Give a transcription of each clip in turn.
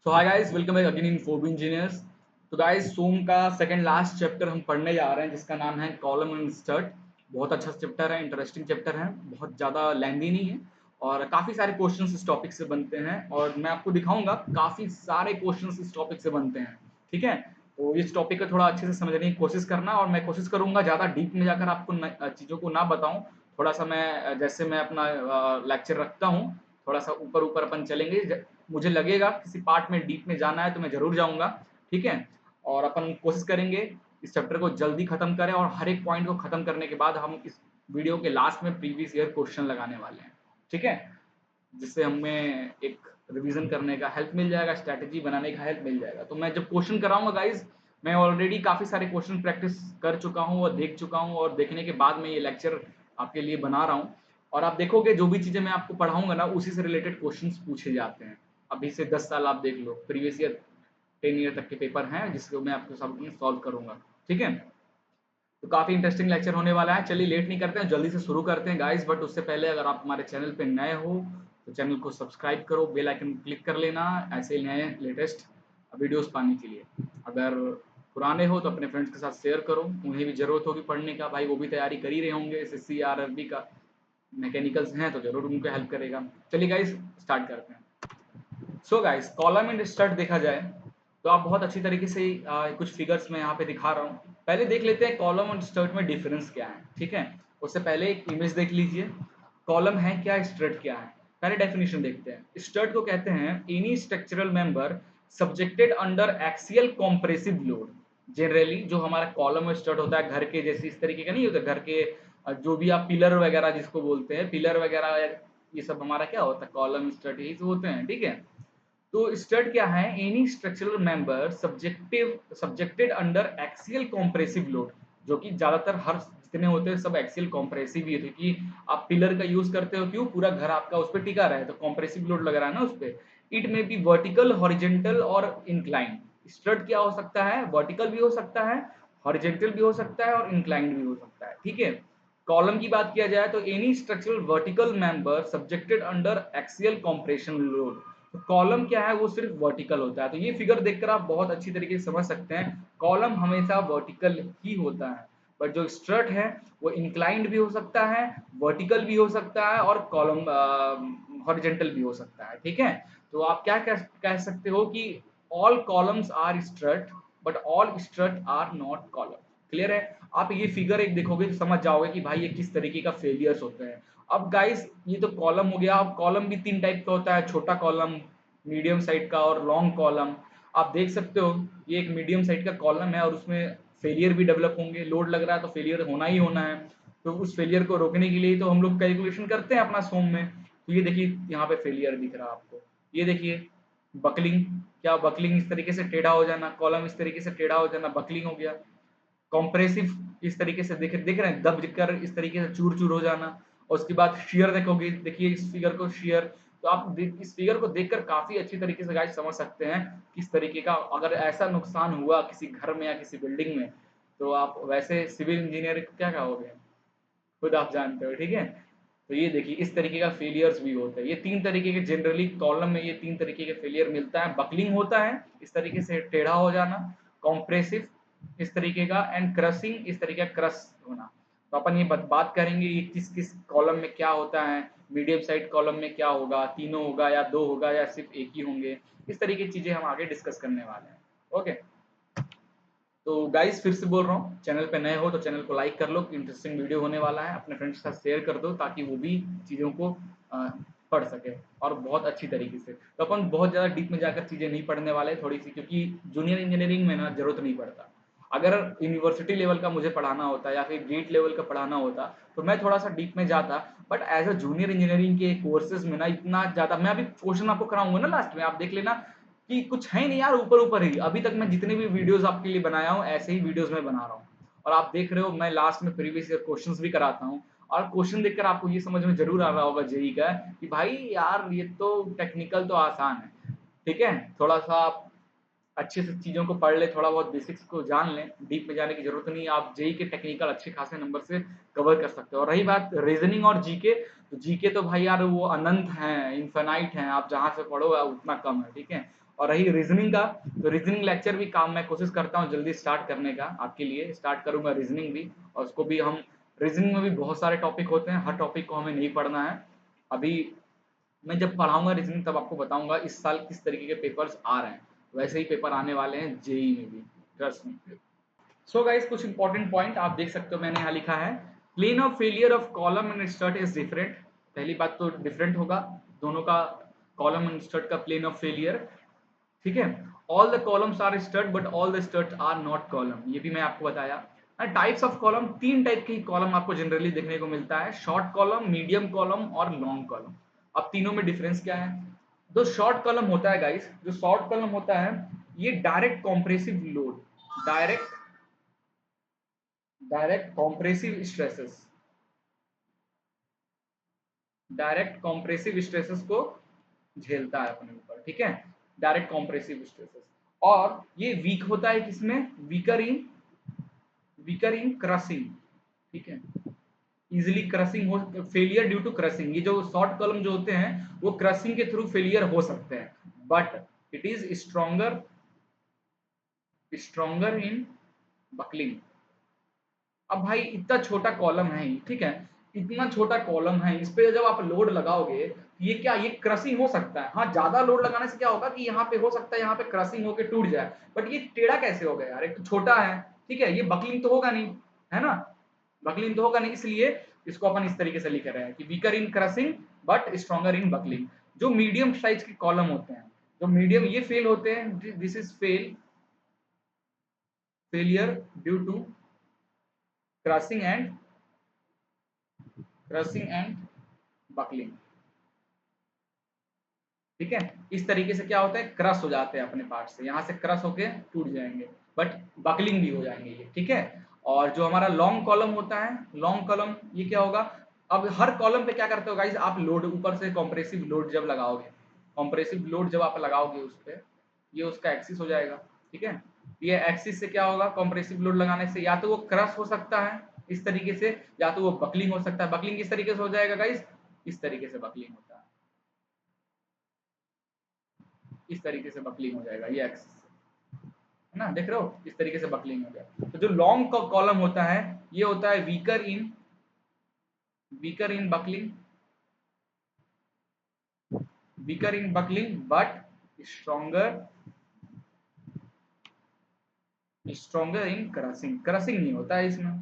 So hi guys, welcome back again in fob engineers. तो guys, सोम का second last chapter हम पढ़ने जा रहे हैं जिसका नाम है कॉलम एंड स्टड। बहुत अच्छा चैप्टर है, इंटरेस्टिंग चैप्टर है, बहुत ज़्यादा लेंदी नहीं है और काफ़ी सारे क्वेश्चंस इस टॉपिक से बनते हैं और मैं आपको दिखाऊंगा काफ़ी सारे क्वेश्चंस इस टॉपिक से बनते हैं। ठीक है, तो इस टॉपिक को थोड़ा अच्छे से समझने की कोशिश करना और मैं कोशिश करूंगा ज़्यादा डीप में जाकर आपको चीज़ों को ना बताऊं। थोड़ा सा मैं जैसे मैं अपना लेक्चर रखता हूँ, थोड़ा सा ऊपर ऊपर अपन चलेंगे। मुझे लगेगा किसी पार्ट में डीप में जाना है तो मैं जरूर जाऊंगा। ठीक है, और अपन कोशिश करेंगे इस चैप्टर को जल्दी खत्म करें और हर एक पॉइंट को खत्म करने के बाद हम इस वीडियो के लास्ट में प्रीवियस ईयर क्वेश्चन लगाने वाले हैं। ठीक है, जिससे हमें एक रिवीजन करने का हेल्प मिल जाएगा, स्ट्रैटेजी बनाने का हेल्प मिल जाएगा। तो मैं जब क्वेश्चन कराऊंगा गाइज, मैं ऑलरेडी काफ़ी सारे क्वेश्चन प्रैक्टिस कर चुका हूँ और देख चुका हूँ और देखने के बाद मैं ये लेक्चर आपके लिए बना रहा हूँ। और आप देखोगे जो भी चीज़ें मैं आपको पढ़ाऊंगा ना, उसी से रिलेटेड क्वेश्चंस पूछे जाते हैं। अभी से 10 साल आप देख लो, प्रीवियस ईयर 10 ईयर तक के पेपर हैं जिसको मैं आपके साथ सॉल्व करूंगा। ठीक है, तो काफी इंटरेस्टिंग लेक्चर होने वाला है। चलिए लेट नहीं करते हैं, जल्दी से शुरू करते हैं गाइस। बट उससे पहले अगर आप हमारे चैनल पे नए हो तो चैनल को सब्सक्राइब करो, बेल आइकन क्लिक कर लेना ऐसे ही नए लेटेस्ट वीडियोस पाने के लिए। अगर पुराने हो तो अपने फ्रेंड्स के साथ शेयर करो, उन्हें भी जरूरत होगी पढ़ने का। भाई वो भी तैयारी कर ही रहे होंगे एसएससी आरआरबी का, मैकेनिकल्स हैं तो जरूर उनको हेल्प करेगा। चलिए गाइस स्टार्ट करते हैं। So guys, column and stud देखा जाए तो आप बहुत अच्छी तरीके से कुछ फिगर्स में यहाँ पे दिखा रहा हूँ। पहले देख लेते हैं कॉलम और स्टड में डिफरेंस क्या है। ठीक है, उससे पहले एक इमेज देख लीजिए। कॉलम है क्या, स्टड क्या है। पहले डेफिनेशन देखते हैं। स्टड को कहते हैं any structural member subjected under axial compressive load. Generally जो हमारा कॉलम और स्टड होता है घर के जैसे इस तरीके का नहीं होता, घर के जो भी आप पिलर वगैरह जिसको बोलते हैं, पिलर वगैरह ये सब हमारा क्या होता है, कॉलम स्टड यही सब होते हैं। ठीक है, तो स्टड क्या है, any structural member subjected under axial compressive load. जो कि ज्यादातर हर जितने होते हैं सब एक्सियल कॉम्प्रेसिव ही होते हैं कि आप पिलर का यूज करते हो, क्यों, पूरा घर आपका उस पर टिका रहे तो कॉम्प्रेसिव लोड लग रहा है ना उस पर। इट में बी वर्टिकल, हॉरिजेंटल और इंक्लाइन। स्टड क्या हो सकता है, वर्टिकल भी हो सकता है, हॉरिजेंटल भी हो सकता है और इंक्लाइंड भी हो सकता है। ठीक है, कॉलम की बात किया जाए तो any structural vertical member subjected under axial compression load. तो कॉलम क्या है, वो सिर्फ वर्टिकल होता है। तो ये फिगर देखकर आप बहुत अच्छी तरीके से समझ सकते हैं कॉलम हमेशा वर्टिकल ही होता है। बट जो स्ट्रट है वो इंक्लाइंड भी हो सकता है, वर्टिकल भी हो सकता है और कॉलम हॉरिजेंटल भी हो सकता है। ठीक है, तो आप क्या कह सकते हो कि all columns are strut but all strut are not column. Clear है, आप ये फिगर एक देखोगे तो समझ जाओगे कि भाई ये किस तरीके का फेलियर्स होते हैं। अब गाइस, ये तो कॉलम हो गया। अब कॉलम भी तीन टाइप का होता है, छोटा कॉलम, मीडियम साइड का और लॉन्ग कॉलम। आप देख सकते हो ये एक मीडियम साइड का कॉलम है और उसमें फेलियर भी डेवलप होंगे। लोड लग रहा है तो फेलियर होना ही होना है। तो उस फेलियर को रोकने के लिए तो हम लोग कैलकुलेशन करते हैं अपना सोम में। तो ये देखिए यहाँ पे फेलियर दिख रहा है आपको, ये देखिए बकलिंग। क्या बकलिंग, इस तरीके से टेढ़ा हो जाना, कॉलम इस तरीके से टेढ़ा हो जाना, बकलिंग हो गया। कॉम्प्रेसिव इस तरीके से दिख रहे हैं, दब कर इस तरीके से चूर चूर हो जाना। और उसके बाद शेयर देखोगे, देखिए इस फिगर को शेयर। तो आप इस फिगर को देखकर काफी अच्छी तरीके से गाइस समझ सकते हैं किस तरीके का अगर ऐसा नुकसान हुआ किसी घर में या किसी बिल्डिंग में, तो आप वैसे सिविल इंजीनियर को क्या कहोगे, खुद आप जानते हो। ठीक है, तो ये देखिए इस तरीके का फेलियर्स भी होता है। ये तीन तरीके के जनरली कॉलम में ये तीन तरीके के फेलियर मिलता है। बकलिंग होता है इस तरीके से टेढ़ा हो जाना, कॉम्प्रेसिव इस तरीके का, एंड क्रसिंग इस तरीके का क्रस होना। तो अपन ये बात करेंगे ये किस किस कॉलम में क्या होता है, मीडियम साइड कॉलम में क्या होगा, तीनों होगा या दो होगा या सिर्फ एक ही होंगे। इस तरीके की चीजें हम आगे डिस्कस करने वाले हैं। ओके, तो गाइस फिर से बोल रहा हूँ, चैनल पे नए हो तो चैनल को लाइक कर लो, इंटरेस्टिंग वीडियो होने वाला है। अपने फ्रेंड्स के साथ शेयर कर दो ताकि वो भी चीज़ों को पढ़ सके और बहुत अच्छी तरीके से। तो अपन बहुत ज़्यादा डीप में जाकर चीज़ें नहीं पढ़ने वाले थोड़ी सी, क्योंकि जूनियर इंजीनियरिंग में ना जरूरत नहीं पड़ता। अगर यूनिवर्सिटी लेवल का मुझे पढ़ाना होता या फिर गेट लेवल का पढ़ाना होता तो मैं थोड़ा सा डीप में जाता। But as a junior engineering के कोर्सेज में ना इतना ज़्यादा, मैं अभी क्वेश्चन आपको कराऊंगा ना लास्ट में, आप देख लेना कि कुछ है नहीं यार, ऊपर ऊपर ही। अभी तक मैं जितने भी वीडियोस आपके लिए बनाया हूँ ऐसे ही वीडियोस में बना रहा हूँ। और आप देख रहे हो मैं लास्ट में प्रीवियस ईयर क्वेश्चंस भी कराता हूँ। और क्वेश्चन देखकर आपको ये समझ में जरूर आ रहा होगा जेई का कि भाई यार ये तो टेक्निकल तो आसान है। ठीक है, थोड़ा सा आप अच्छे से चीज़ों को पढ़ ले, थोड़ा बहुत बेसिक्स को जान लें, डीप में जाने की जरूरत नहीं है। आप जेई के टेक्निकल अच्छे खासे नंबर से कवर कर सकते हो। और रही बात रीजनिंग और जीके, तो जीके तो भाई यार वो अनंत हैं, इन्फेनाइट हैं, आप जहाँ से पढ़ो उतना कम है। ठीक है, और रही रीजनिंग का, तो रीजनिंग लेक्चर भी काम मैं कोशिश करता हूँ जल्दी स्टार्ट करने का, आपके लिए स्टार्ट करूंगा रीजनिंग भी, और उसको भी हम, रीजनिंग में भी बहुत सारे टॉपिक होते हैं, हर टॉपिक को हमें नहीं पढ़ना है। अभी मैं जब पढ़ाऊंगा रीजनिंग तब आपको बताऊंगा इस साल किस तरीके के पेपर्स आ रहे हैं, वैसे ही पेपर आने वाले हैं जेई में भी, ट्रस्ट मी। सो गाइस कुछ इंपॉर्टेंट पॉइंट आप देख सकते हो, मैंने यहाँ लिखा है plane of failure of column and stud is different. पहली बात तो डिफरेंट होगा दोनों का, कॉलम एंड स्टड का प्लेन ऑफ फेलियर, ठीक है। All the columns are stud but all the studs are not column, ये भी मैं आपको बताया। टाइप्स ऑफ कॉलम, तीन टाइप के कॉलम आपको जनरली देखने को मिलता है, शॉर्ट कॉलम, मीडियम कॉलम और लॉन्ग कॉलम। अब तीनों में डिफरेंस क्या है? जो शॉर्ट कॉलम होता है गाइस, जो शॉर्ट कॉलम होता है ये direct compressive load, direct direct compressive stresses, direct compressive stresses को झेलता है अपने ऊपर, ठीक है, डायरेक्ट कॉम्प्रेसिव स्ट्रेसेस। और ये वीक होता है किसमें? वीकर इन क्रसिंग, ठीक है, इजिली क्रसिंग हो, फेलियर ड्यू टू क्रसिंग। ये जो शॉर्ट कॉलम जो होते हैं वो क्रसिंग के थ्रू फेलियर हो सकते हैं, but it is stronger in buckling. अब भाई इतना छोटा कॉलम है, ठीक है, इतना छोटा कॉलम है, इस पे जब आप लोड लगाओगे ये क्या, ये क्रसिंग हो सकता है। हाँ, ज्यादा लोड लगाने से क्या होगा कि यहाँ पे हो सकता है यहाँ पे क्रसिंग होके टूट जाए, बट ये टेढ़ा कैसे हो गया यार, एक तो छोटा है, ठीक है, ये बकलिंग तो होगा नहीं, है ना, बकलिंग तो होगा नहीं, इसलिए इसको अपन इस तरीके से लिख रहे हैं कि weaker in crushing but stronger in buckling. जो मीडियम साइज के कॉलम होते हैं, जो मीडियम, ये फेल होते हैं, this is failure due to crushing and buckling, ठीक है। इस तरीके से क्या होता है, क्रश हो जाते हैं अपने पार्ट से, यहाँ से क्रश होके टूट जाएंगे, बट बकलिंग भी हो जाएंगे ये, ठीक है। और जो हमारा लॉन्ग कॉलम होता है, लॉन्ग कॉलम ये क्या होगा, अब हर कॉलम पे क्या करते हो गाइस, आप लोड ऊपर से कॉम्प्रेसिव लोड जब लगाओगे, कॉम्प्रेसिव लोड जब आप लगाओगे उस पर, ये उसका एक्सिस हो जाएगा, ठीक है। ये एक्सिस से क्या होगा, कॉम्प्रेसिव लोड लगाने से या तो वो क्रश हो सकता है इस तरीके से, या तो वो बकलिंग हो सकता है। बकलिंग किस तरीके से हो जाएगा गाइस, इस तरीके से बकलिंग होता है, इस तरीके से बकलिंग हो जाएगा, ये एक्सिस है ना, देख रहे हो, इस तरीके से बकलिंग हो गया। तो जो लॉन्ग कॉलम होता है ये होता है weaker in buckling but stronger stronger in crossing, crossing नहीं होता है इसमें,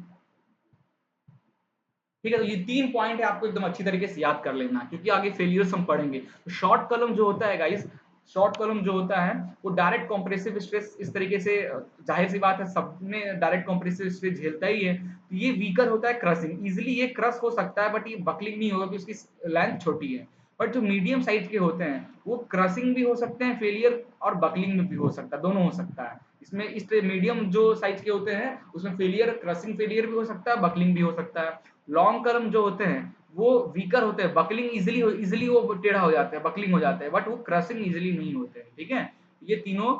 ठीक है। तो ये तीन पॉइंट है, आपको एकदम अच्छी तरीके से याद कर लेना, क्योंकि आगे फेलियर्स हम पढ़ेंगे। तो शॉर्ट कॉलम जो होता है गाइस, शॉर्ट कॉलम जो होता है वो डायरेक्ट कॉम्प्रेसिव स्ट्रेस, इस तरीके से जाहिर सी बात है सब में डायरेक्ट कॉम्प्रेसिव स्ट्रेस झेलता ही है, तो ये वीकर होता है क्रसिंग, इजिली ये क्रस हो सकता है, बट ये बकलिंग नहीं होगा क्योंकि उसकी लेंथ छोटी है। बट जो मीडियम साइज के होते हैं वो क्रसिंग भी हो सकते हैं फेलियर, और बकलिंग में भी हो सकता है, दोनों हो सकता है इसमें। इस मीडियम जो साइज के होते हैं उसमें फेलियर, क्रसिंग फेलियर भी हो सकता है, बकलिंग भी हो सकता है। लॉन्ग कलम जो होते हैं वो वीकर होते हैं, बकलिंग इजिली वो टेढ़ा हो जाते हैं, बकलिंग हो जाते हैं, बट वो क्रसिंग इजिली नहीं होते हैं, ठीक है। ये तीनों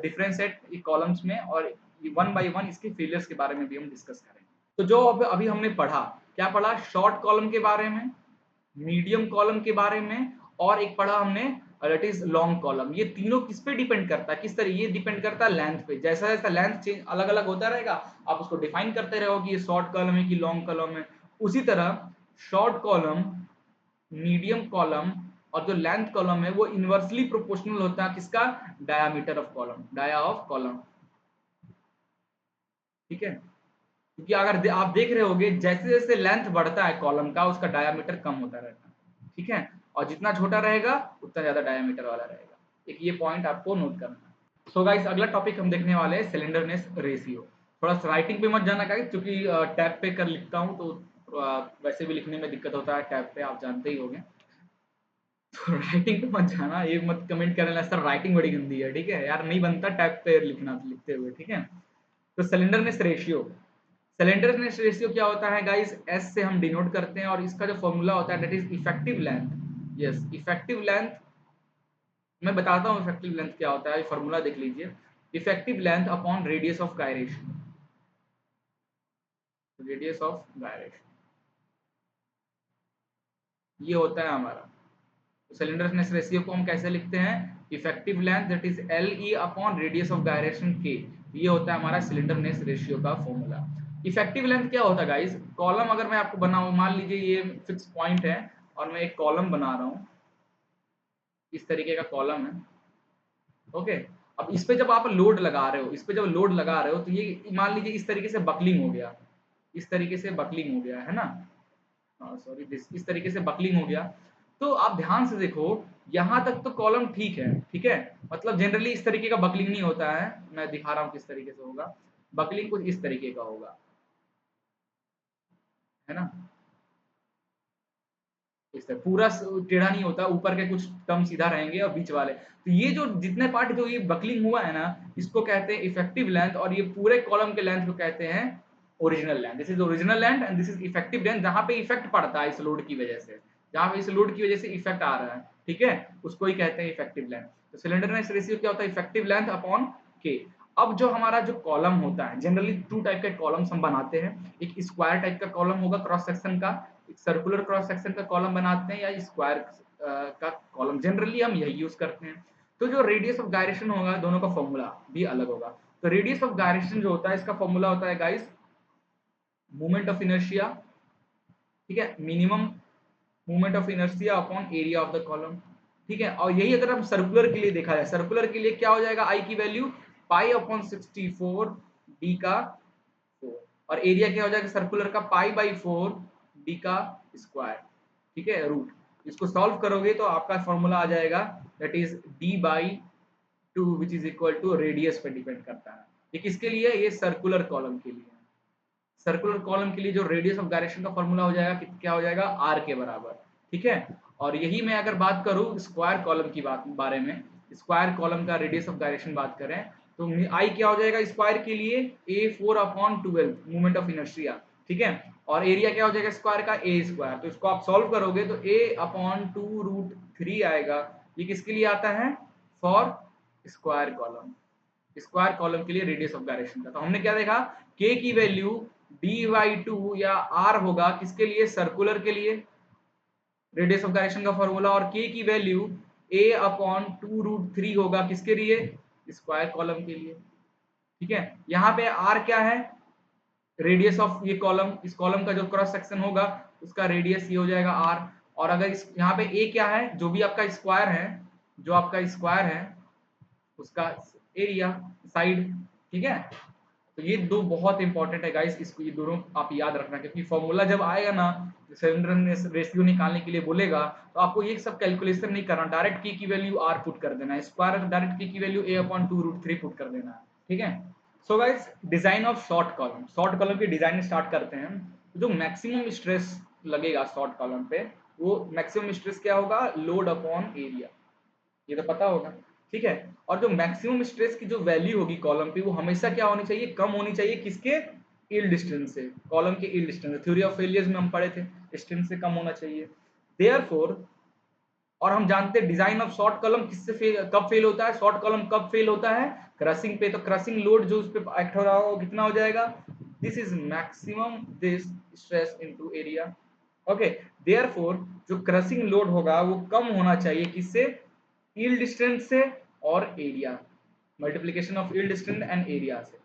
डिफरेंस है कॉलम्स में, और वन बाय वन इसके फेलियर्स के बारे में भी हम डिस्कस करेंगे। तो जो अभी हमने पढ़ा, क्या पढ़ा, शॉर्ट कॉलम के बारे में, मीडियम कॉलम के बारे में, और एक पढ़ा हमने दैट इज लॉन्ग कॉलम। ये तीनों किस पे डिपेंड करता है, किस तरह, ये डिपेंड करता है लेंथ पे, जैसा जैसा लेंथ चेंज अलग अलग होता रहेगा आप उसको डिफाइन करते रहो कि ये शॉर्ट कॉलम है कि लॉन्ग कॉलम है। उसी तरह शॉर्ट कॉलम, मीडियम कॉलम और जो लेंथ कॉलम है वो इनवर्सली प्रोपोर्शनल होता है किसका, diameter of column, dia of column, ठीक है। क्योंकि अगर आप देख रहे होगे जैसे जैसे लेंथ बढ़ता है कॉलम का उसका डायामीटर कम होता रहता है, ठीक है, और जितना छोटा रहेगा उतना ज्यादा डायामीटर वाला रहेगा, एक ये पॉइंट आपको नोट करना है। सो गाइस अगला टॉपिक हम देखने वाले हैं सिलेंडरनेस रेशियो। थोड़ा सा राइटिंग पे मत जाना गाइस, क्योंकि टैब पे कर लिखता हूँ तो वैसे भी लिखने में दिक्कत होता है टैब पे, आप जानते ही होंगे। तो राइटिंग पे मत जाना, ये मत कमेंट करना सर राइटिंग बड़ी गंदी है, ठीक है यार, नहीं बनता टैब पे लिखना लिखते हुए, ठीक है। तो सिलेंडरनेस रेशियो, सिलेंडरनेस रेशियो क्या होता है गाइस, एस से हम डिनोट करते हैं, और इसका जो फॉर्मूला होता है that is effective length. Yes, effective length, मैं बताता हूँ इफेक्टिव लेंथ क्या होता है, फॉर्मूला देख लीजिए, effective length upon radius of gyration, radius of gyration, ये होता है हमारा। तो सिलेंडरनेस रेशियो को हम कैसे लिखते हैं, effective length that is L E upon radius of gyration के, ये होता है हमारा सिलेंडरनेस रेशियो का फॉर्मूला। इफेक्टिव लेंथ क्या होता है गाइस, कॉलम अगर मैं आपको बनाऊं, मान लीजिए ये फिक्स पॉइंट है और मैं एक कॉलम बना रहा हूं, इस तरीके का कॉलम है, ओके। अब इस पे जब आप लोड लगा रहे हो, इस पे जब लोड लगा रहे हो तो ये मान लीजिए इस तरीके से बकलिंग हो गया, इस तरीके से बकलिंग हो गया है ना, सॉरी दिस, इस तरीके से बकलिंग हो गया। तो आप ध्यान से देखो, यहाँ तक तो कॉलम ठीक है, ठीक है, मतलब जनरली इस तरीके का बकलिंग नहीं होता है, मैं दिखा रहा हूँ किस तरीके से होगा। बकलिंग कुछ इस तरीके का होगा, है ना, इस तरह पूरा टेढ़ा नहीं होता, ऊपर के कुछ टर्म सीधा रहेंगे और बीच वाले, तो ये जो जितने पार्ट जो ये बकलिंग हुआ है ना, इसको कहते हैं इफेक्टिव लेंथ, और ये पूरे कॉलम के लेंथ को कहते हैं original length. This is original length and this is effective length, जहां पे इफेक्ट पड़ता है इस लोड की वजह से, जहां पे इस लोड की वजह से इफेक्ट आ रहा है, ठीक है, उसको ही कहते हैं इफेक्टिव लेंथ। तो सिलेंडरनेस रेशियो क्या होता है, इफेक्टिव लेंथ अपॉन के। अब जो हमारा जो कॉलम होता है, जनरली टू टाइप के कॉलम्स हम बनाते हैं, एक स्क्वायर टाइप का कॉलम होगा क्रॉस सेक्शन का, एक सर्कुलर क्रॉस सेक्शन का कॉलम बनाते हैं, या स्क्वायर का कॉलम, जनरली हम यही यूज करते हैं। तो जो रेडियस ऑफ गायरेशन होगा, दोनों का फॉर्मूला भी अलग होगा। तो रेडियस ऑफ गायरेशन जो होता है, इसका फॉर्मूला होता है गाइस मोमेंट ऑफ इनर्शिया, ठीक है, minimum moment of inertia upon area of the column, ठीक है। और यही अगर हम सर्कुलर के लिए देखा जाए, सर्कुलर के लिए क्या हो जाएगा, आई की वैल्यू पाई अपॉन 64 डी का 4, और एरिया क्या हो जाएगा सर्कुलर का पाई बाई 4 डी का स्क्वायर, ठीक है, रूट। इसको सॉल्व करोगे तो आपका फॉर्मूला आ जाएगा that is D by 2 which is equal to radius पे डिपेंड करता है। ये किसके लिए, ये सर्कुलर कॉलम के लिए। सर्कुलर कॉलम के लिए जो रेडियस ऑफ गायरेशन का फॉर्मूला हो जाएगा, क्या हो जाएगा, आर के बराबर, ठीक है। और यही मैं अगर बात करूं स्क्वायर कॉलम की बारे में, स्क्वायर कॉलम का रेडियस ऑफ गायरेशन बात करें, तो आई क्या हो जाएगा स्क्वायर के लिए, ए 4/12 मोमेंट ऑफ इनर्शिया, ठीक है। और एरिया क्या हो जाएगा स्क्वायर का, ए स्क्वायर। तो इसको आप सॉल्व करोगे तो a/2√3 आएगा। ये किसके लिए आता है, for square column, square column के लिए रेडियस ऑफ गायरेशन का। तो हमने क्या देखा, k की वैल्यू d/2 या r होगा किसके लिए, सर्कुलर के लिए, रेडियस ऑफ गायरेशन का फॉर्मूला, और k की वैल्यू a/2√3 होगा किसके लिए, स्क्वायर कॉलम के लिए, ठीक है। यहाँ पे r क्या है, रेडियस ऑफ ये कॉलम, इस कॉलम का जो क्रॉस सेक्शन होगा उसका रेडियस ये हो जाएगा r। और अगर इस यहाँ पे a क्या है, जो भी आपका स्क्वायर है, जो आपका स्क्वायर है उसका एरिया, साइड, ठीक है। तो ये दो बहुत इंपॉर्टेंट है गाइस, इसको ये दोनों आप याद रखना, क्योंकि फॉर्मूला जब आएगा ना, सिलेंडरनेस रेशियो निकालने के लिए बोलेगा, तो आपको ये सब कैलकुलेशन नहीं करना, डायरेक्ट k की वैल्यू r पुट कर देना है, स्क्वायर डायरेक्ट k की वैल्यू a/2√3 पुट कर देना है, ठीक है। So guys design of short column, short column की डिजाइन स्टार्ट करते हैं। जो मैक्सिमम स्ट्रेस लगेगा शॉर्ट कॉलम पे, वो मैक्सिमम स्ट्रेस क्या होगा, लोड अपॉन एरिया, ये तो पता होगा, ठीक है। और जो मैक्सिमम स्ट्रेस की जो वैल्यू होगी कॉलम पे, वो हमेशा क्या होनी चाहिए, कम होनी चाहिए, किसके, यील्ड स्ट्रेंथ से, कॉलम के yield strength, theory of failures में हम पढ़े थे, स्ट्रेंथ से कम होना चाहिए, देयरफॉर। और हम जानते हैं डिजाइन ऑफ शॉर्ट कॉलम किससे कब फेल होता है, शॉर्ट कॉलम कब फेल होता है, क्रशिंग पे। तो क्रशिंग लोड जो उस पे एक्ट हो रहा हो कितना हो जाएगा, this is maximum this stress into area, okay. Therefore जो क्रशिंग लोड होगा वो कम होना चाहिए किससे, यील्ड स्ट्रेंथ से और area, multiplication of yield strength and area से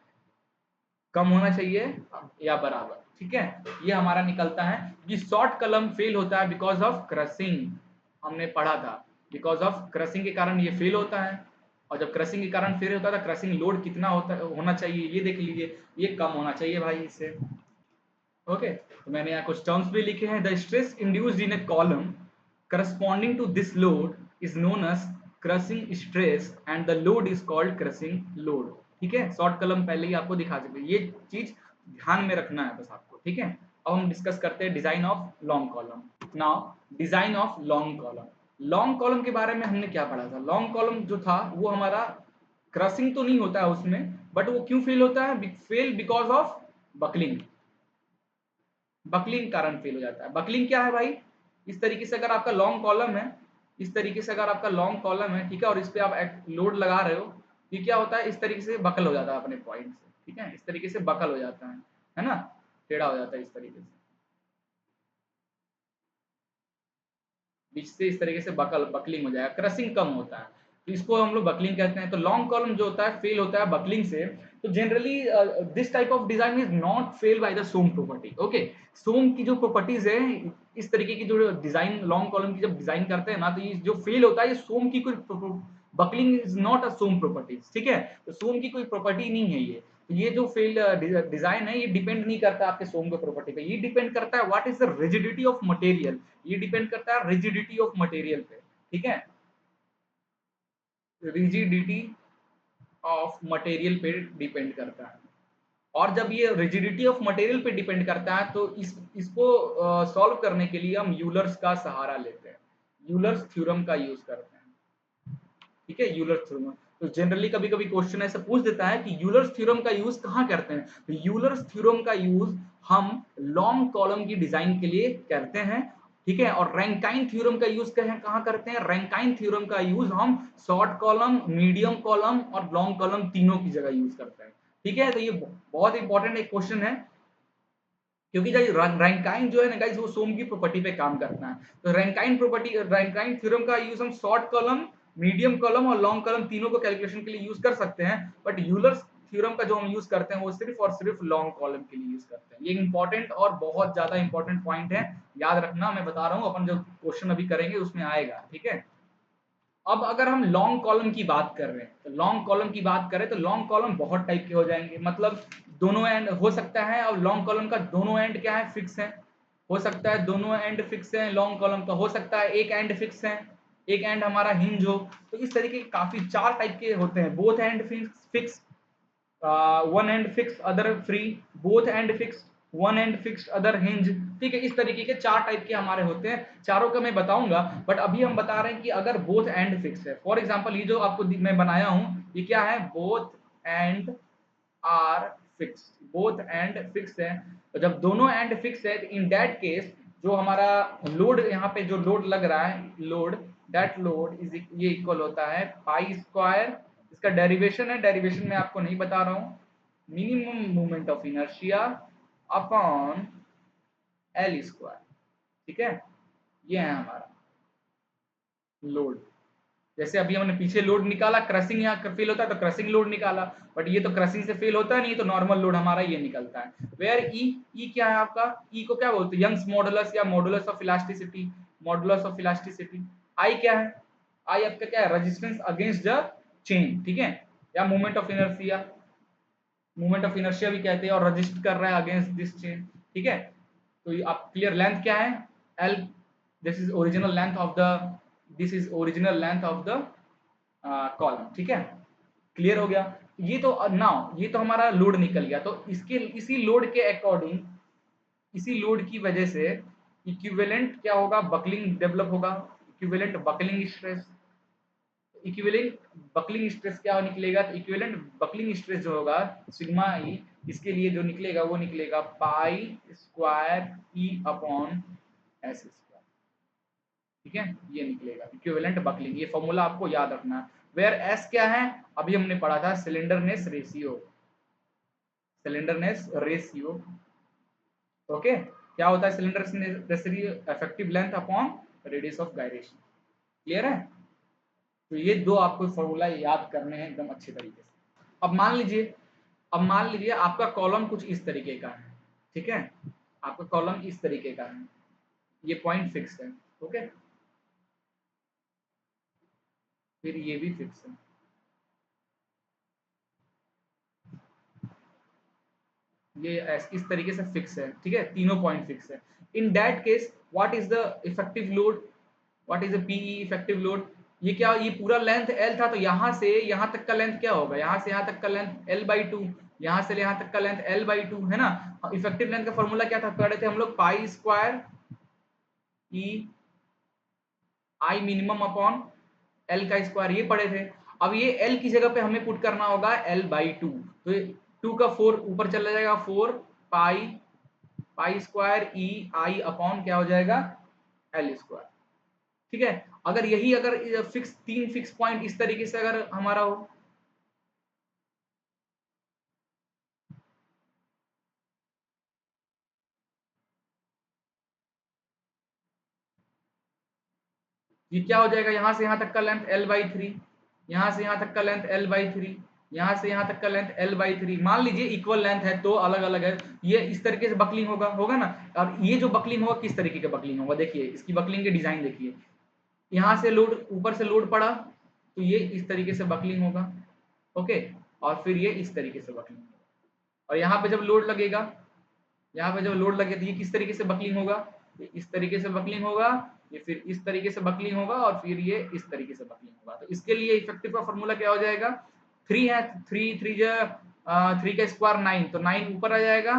कम होना चाहिए या बराबर, ठीक है। ये हमारा निकलता है कि शॉर्ट कलम फेल होता है बिकॉज ऑफ क्रशिंग, हमने पढ़ा था, बिकॉज ऑफ क्रशिंग के कारण ये फेल होता है। और जब क्रशिंग के कारण फेल होता है तो क्रशिंग लोड कितना होना चाहिए, ये देख लीजिए, ये कम होना चाहिए भाई इससे, ओके। तो मैंने यहाँ कुछ टर्म्स भी लिखे हैं, the stress induced in a column corresponding to this load is known as crushing stress and the load is called crushing load, ठीक है। शॉर्ट कलम पहले ही आपको दिखा चुके, ये चीज ध्यान में रखना है बस आपको, ठीक है। अब हम डिस्कस करते हैं design of long column. Now design of long column, long column के बारे में हमने क्या पढ़ा था, लॉन्ग कॉलम जो था वो हमारा क्रशिंग तो नहीं होता है उसमें, बट वो क्यों फेल होता है, fail because of buckling, buckling कारण फेल हो जाता है। बकलिंग क्या है भाई, इस तरीके से अगर आपका लॉन्ग कॉलम है, इस तरीके से अगर आपका लॉन्ग कॉलम है, ठीक है, और इस पे आप लोड लगा रहे हो, ये क्या होता है, इस तरीके से बकल हो जाता है अपने पॉइंट से, ठीक है, इस तरीके से बकल हो जाता है ना, टेढ़ा हो जाता है इस तरीके से, बीच से इस तरीके से बकलिंग हो जाएगा, क्रशिंग कम होता है। तो इसको हम लोग बकलिंग कहते हैं। तो लॉन्ग कॉलम जो होता है फेल होता है बकलिंग से। तो generally this type of design is not fail by the some property. Okay, some की जो प्रॉपर्टीज है, इस तरीके की जो डिजाइन लॉन्ग कॉलम की जब डिजाइन करते हैं ना, तो ये जो फेल होता है ये सोम की कोई, buckling is not a some properties, ठीक है। तो सोम की कोई प्रॉपर्टी नहीं है ये। तो ये जो फेल डिजाइन है ये डिपेंड नहीं करता आपके सोम के प्रॉपर्टी पे, ये डिपेंड करता है what is the rigidity of material, ये डिपेंड करता है रिजिडिटी ऑफ मटेरियल पे, ठीक है। रिजिडिटी ऑफ मटेरियल पे डिपेंड करता है। और जब ये रिजिडिटी ऑफ मटेरियल पे डिपेंड करता है तो इसको सॉल्व करने के लिए हम यूलर्स का सहारा लेते हैं, यूलर्स थ्योरम का यूज करते हैं, ठीक है। यूलर्स थ्योरम, तो जनरली कभी कभी क्वेश्चन ऐसे पूछ देता है कि यूलर्स थ्योरम का यूज कहाँ करते हैं। तो यूलर्स थ्योरम का यूज हम लॉन्ग कॉलम की डिजाइन के लिए करते हैं, ठीक है। और रैंकाइन थ्योरम का यूज कहाँ करते हैं, रैंकाइन थ्योरम का यूज हम शॉर्ट कॉलम, मीडियम कॉलम और लॉन्ग कॉलम तीनों की जगह यूज करते हैं, ठीक है। तो ये बहुत इंपॉर्टेंट एक क्वेश्चन है, क्योंकि रैंकाइन जो है ना गाइस वो सोम की प्रॉपर्टी पे काम करता है। तो रैंकाइन प्रॉपर्टी, रैंकाइन थ्योरम का यूज हम शॉर्ट कॉलम, मीडियम कॉलम और लॉन्ग कॉलम तीनों को कैलकुलेशन के लिए यूज कर सकते हैं। बट यूलर्स थ्योरम का जो हम यूज करते हैं वो सिर्फ और सिर्फ लॉन्ग कॉलम के लिए यूज करते हैं। ये इंपॉर्टेंट और बहुत ज्यादा इंपॉर्टेंट पॉइंट है, याद रखना। मैं बता रहा हूँ, अपन जो क्वेश्चन अभी करेंगे उसमें आएगा, ठीक है। अब अगर हम लॉन्ग कॉलम की बात कर रहे हैं, तो लॉन्ग कॉलम की बात करें तो लॉन्ग कॉलम बहुत टाइप के हो जाएंगे, मतलब दोनों एंड हो सकता है। और लॉन्ग कॉलम का दोनों एंड क्या है, फिक्स है। हो सकता है दोनों एंड फिक्स है लॉन्ग कॉलम का, हो सकता है एक एंड फिक्स है, एक एंड हमारा हिंज हो। तो इस तरीके के काफी चार टाइप के होते हैं। Both end fix, one end fix other free, both end fix, one end fix other hinge, ठीक है। इस तरीके के चार टाइप के हमारे होते हैं, चारों का मैं बताऊंगा। बट अभी हम बता रहे हैं कि अगर बोथ एंड फिक्स है, फॉर एग्जांपल ये जो आपको मैं बनाया हूं ये क्या है, both end are fix, both end fix है। तो जब दोनों एंड फिक्स है, इन दैट केस जो हमारा लोड यहाँ पे जो लोड लग रहा है, लोड, दैट लोड इज ये इक्वल होता है पाई स्क्वायर, इसका डेरिवेशन है, डेरिवेशन में आपको नहीं बता रहा हूँ, minimum moment of inertia upon L square, ठीक है। ये है हमारा लोड। जैसे अभी हमने पीछे लोड निकाला, क्रशिंग यहाँ फेल होता है तो क्रशिंग लोड निकाला, बट ये तो क्रशिंग से फेल होता नहीं, तो नॉर्मल लोड हमारा ये निकलता है। वेयर ई क्या है आपका, ई को क्या बोलते हैं, यंग्स मॉडुलस या modulus of elasticity, modulus of elasticity. I क्या है, आई आपका क्या है, रेजिस्टेंस अगेंस्ट द चेन, ठीक है, या moment of inertia, moment of inertia भी कहते हैं, और रजिस्ट कर रहा है अगेंस्ट दिस चेन, ठीक है। तो ये आप क्लियर, लेंथ क्या है, L, this is original length of the, this is original length of the column, ठीक है। क्लियर हो गया। ये तो नाउ ये तो हमारा लोड निकल गया, तो इसके इसी लोड के अकॉर्डिंग, इसी लोड की वजह से इक्विवेलेंट क्या होगा, बकलिंग डेवलप होगा, equivalent buckling stress. Equivalent buckling stress क्या निकलेगा, तो इक्विवेलेंट बकलिंग स्ट्रेस जो होगा सिग्मा ई, इसके लिए जो निकलेगा वो निकलेगा पाई square E upon S square, ठीक है। ये निकलेगा इक्विवेलेंट बकलिंग, ये फॉर्मूला आपको याद रखना है। वेयर एस क्या है, अभी हमने पढ़ा था slenderness ratio, slenderness ratio, okay. क्या होता है slenderness ratio, effective length upon radius of gyration, clear है। तो ये दो आपको फॉर्मूला याद करने हैं एकदम अच्छे तरीके से। अब मान लीजिए, अब मान लीजिए आपका कॉलम कुछ इस तरीके का है, ठीक है, आपका कॉलम इस तरीके का है, ये पॉइंट फिक्स है, ओके, फिर ये भी फिक्स है, ये इस तरीके से फिक्स है, ठीक है, तीनों पॉइंट फिक्स है। In that case what is the effective load, what is the PE effective load, ये क्या, ये पूरा लेंथ एल था, तो यहाँ से यहाँ तक का लेंथ क्या होगा, यहाँ से यहाँ तक का लेंथ एल बाई टू, यहाँ से यहाँ तक का लेंथ एल बाई टू, है ना। इफेक्टिव लेंथ का फॉर्मूला क्या था, पढ़े थे हम लोग, पाई square E I minimum upon L का स्क्वायर, ये पढ़े थे। अब ये एल की जगह पे हमें पुट करना होगा एल बाई टू, तो ये टू का फोर ऊपर चला जाएगा, four pi, pi square E I upon क्या हो जाएगा, एल स्क्वायर, ठीक है। अगर यही अगर फिक्स तीन फिक्स पॉइंट इस तरीके से अगर हमारा हो, ये क्या हो जाएगा, यहां से यहां तक का लेंथ एल बाई थ्री, यहाँ से यहाँ तक का लेंथ l/3, यहाँ से यहाँ तक का लेंथ l/3। मान लीजिए इक्वल लेंथ है तो अलग अलग है, ये इस तरीके से बकलिंग होगा ना। अब ये जो बकलिंग होगा किस तरीके का बकलिंग होगा, देखिए इसकी बकलिंग के डिजाइन देखिए। यहाँ से लोड, ऊपर से लोड पड़ा तो ये इस तरीके से बकलिंग होगा, ओके। और फिर ये इस तरीके से बकलिंग होगा, और यहाँ पे जब लोड लगेगा, यहाँ पे जब लोड लगे तो ये किस तरीके से बकलिंग होगा, ये इस तरीके से बकलिंग होगा, ये फिर इस तरीके से बकलिंग होगा, और फिर ये इस तरीके से बकलिंग होगा। तो इसके लिए इफेक्टिव का फॉर्मूला क्या हो जाएगा, 3 है, 3 3 जो 3 का स्क्वायर 9, तो 9 ऊपर आ जाएगा,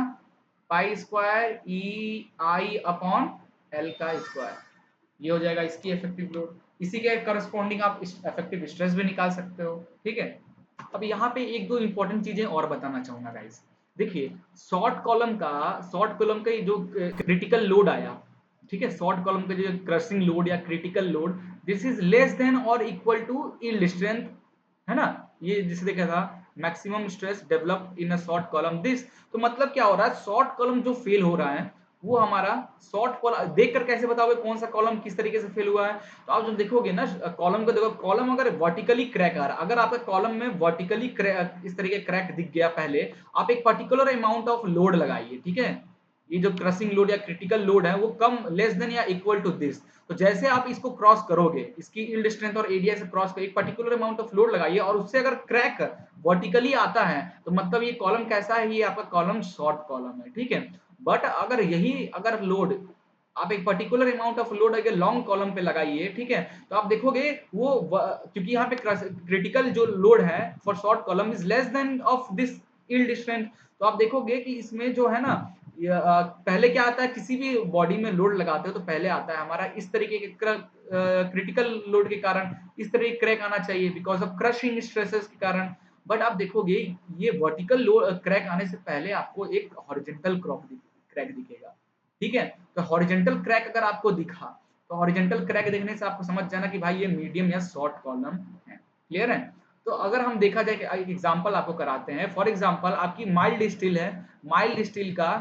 pi square E I upon L का स्क्वायर, ये हो जाएगा इसकी इफेक्टिव लोड। इसी के करस्पॉन्डिंग आप इफेक्टिव स्ट्रेस भी निकाल सकते हो, ठीक है। अब यहाँ पे एक दो इंपॉर्टेंट चीजें और बताना चाहूंगा गाइस। देखिए शॉर्ट कॉलम का ये जो क्रिटिकल लोड आया, ठीक है, शॉर्ट कॉलम का जो क्रशिंग लोड या critical load, this is less than और इक्वल टू यील्ड स्ट्रेंथ, है ना। ये जिसे देखा था maximum stress develop in a short column this. तो मतलब क्या हो रहा है, शॉर्ट कॉलम जो फेल हो रहा है वो हमारा शॉर्ट कॉलम देख कर कैसे बताओगे कौन सा कॉलम किस तरीके से फेल हुआ है। तो आप जब देखोगे ना कॉलम को, देखो कॉलम अगर वर्टिकली क्रैक आ रहा, अगर आपके कॉलम में वर्टिकली इस तरीके क्रैक दिख गया, पहले आप एक पर्टिकुलर अमाउंट ऑफ लोड लगाइए, ठीक है। ये जो क्रशिंग लोड या क्रिटिकल लोड है वो कम, लेस देन या इक्वल टू दिस। तो जैसे आप इसको क्रॉस करोगे, इसकी यील्ड स्ट्रेंथ और एरिया से क्रॉस कर एक पर्टिकुलर अमाउंट ऑफ लोड लगाइए, और उससे अगर क्रैक वर्टिकली आता है तो मतलब ये कॉलम कैसा है, ये आपका कॉलम शॉर्ट कॉलम है, ठीक है। बट अगर लोड आप एक पर्टिकुलर अमाउंट ऑफ लोड अगर लॉन्ग कॉलम पे लगाइए, ठीक है, तो आप देखोगे वो क्योंकि यहाँ पे क्रिटिकल जो लोड है for short column is less than of this yield strength. तो आप देखोगे कि इसमें जो है ना, पहले क्या आता है, किसी भी बॉडी में लोड लगाते हो तो पहले आता है हमारा इस तरीके के क्रिटिकल लोड के कारण इस तरह क्रैक आना चाहिए, बिकॉज ऑफ क्रशिंग स्ट्रेसेस के कारण। बट आप देखोगे ये वर्टिकल लोड क्रैक आने से पहले आपको एक हॉरिजॉन्टल क्रैक दिखेगा, ठीक है। तो हॉरिजॉन्टल क्रैक अगर आपको दिखा, तो हॉरिजॉन्टल क्रैक देखने से आपको समझ जाना कि भाई ये मीडियम या शॉर्ट कॉलम है, क्लियर है। तो अगर हम देखा जाए कि एक एग्जांपल आपको कराते हैं, फॉर एग्जांपल आपकी माइल्ड स्टील है, माइल्ड स्टील का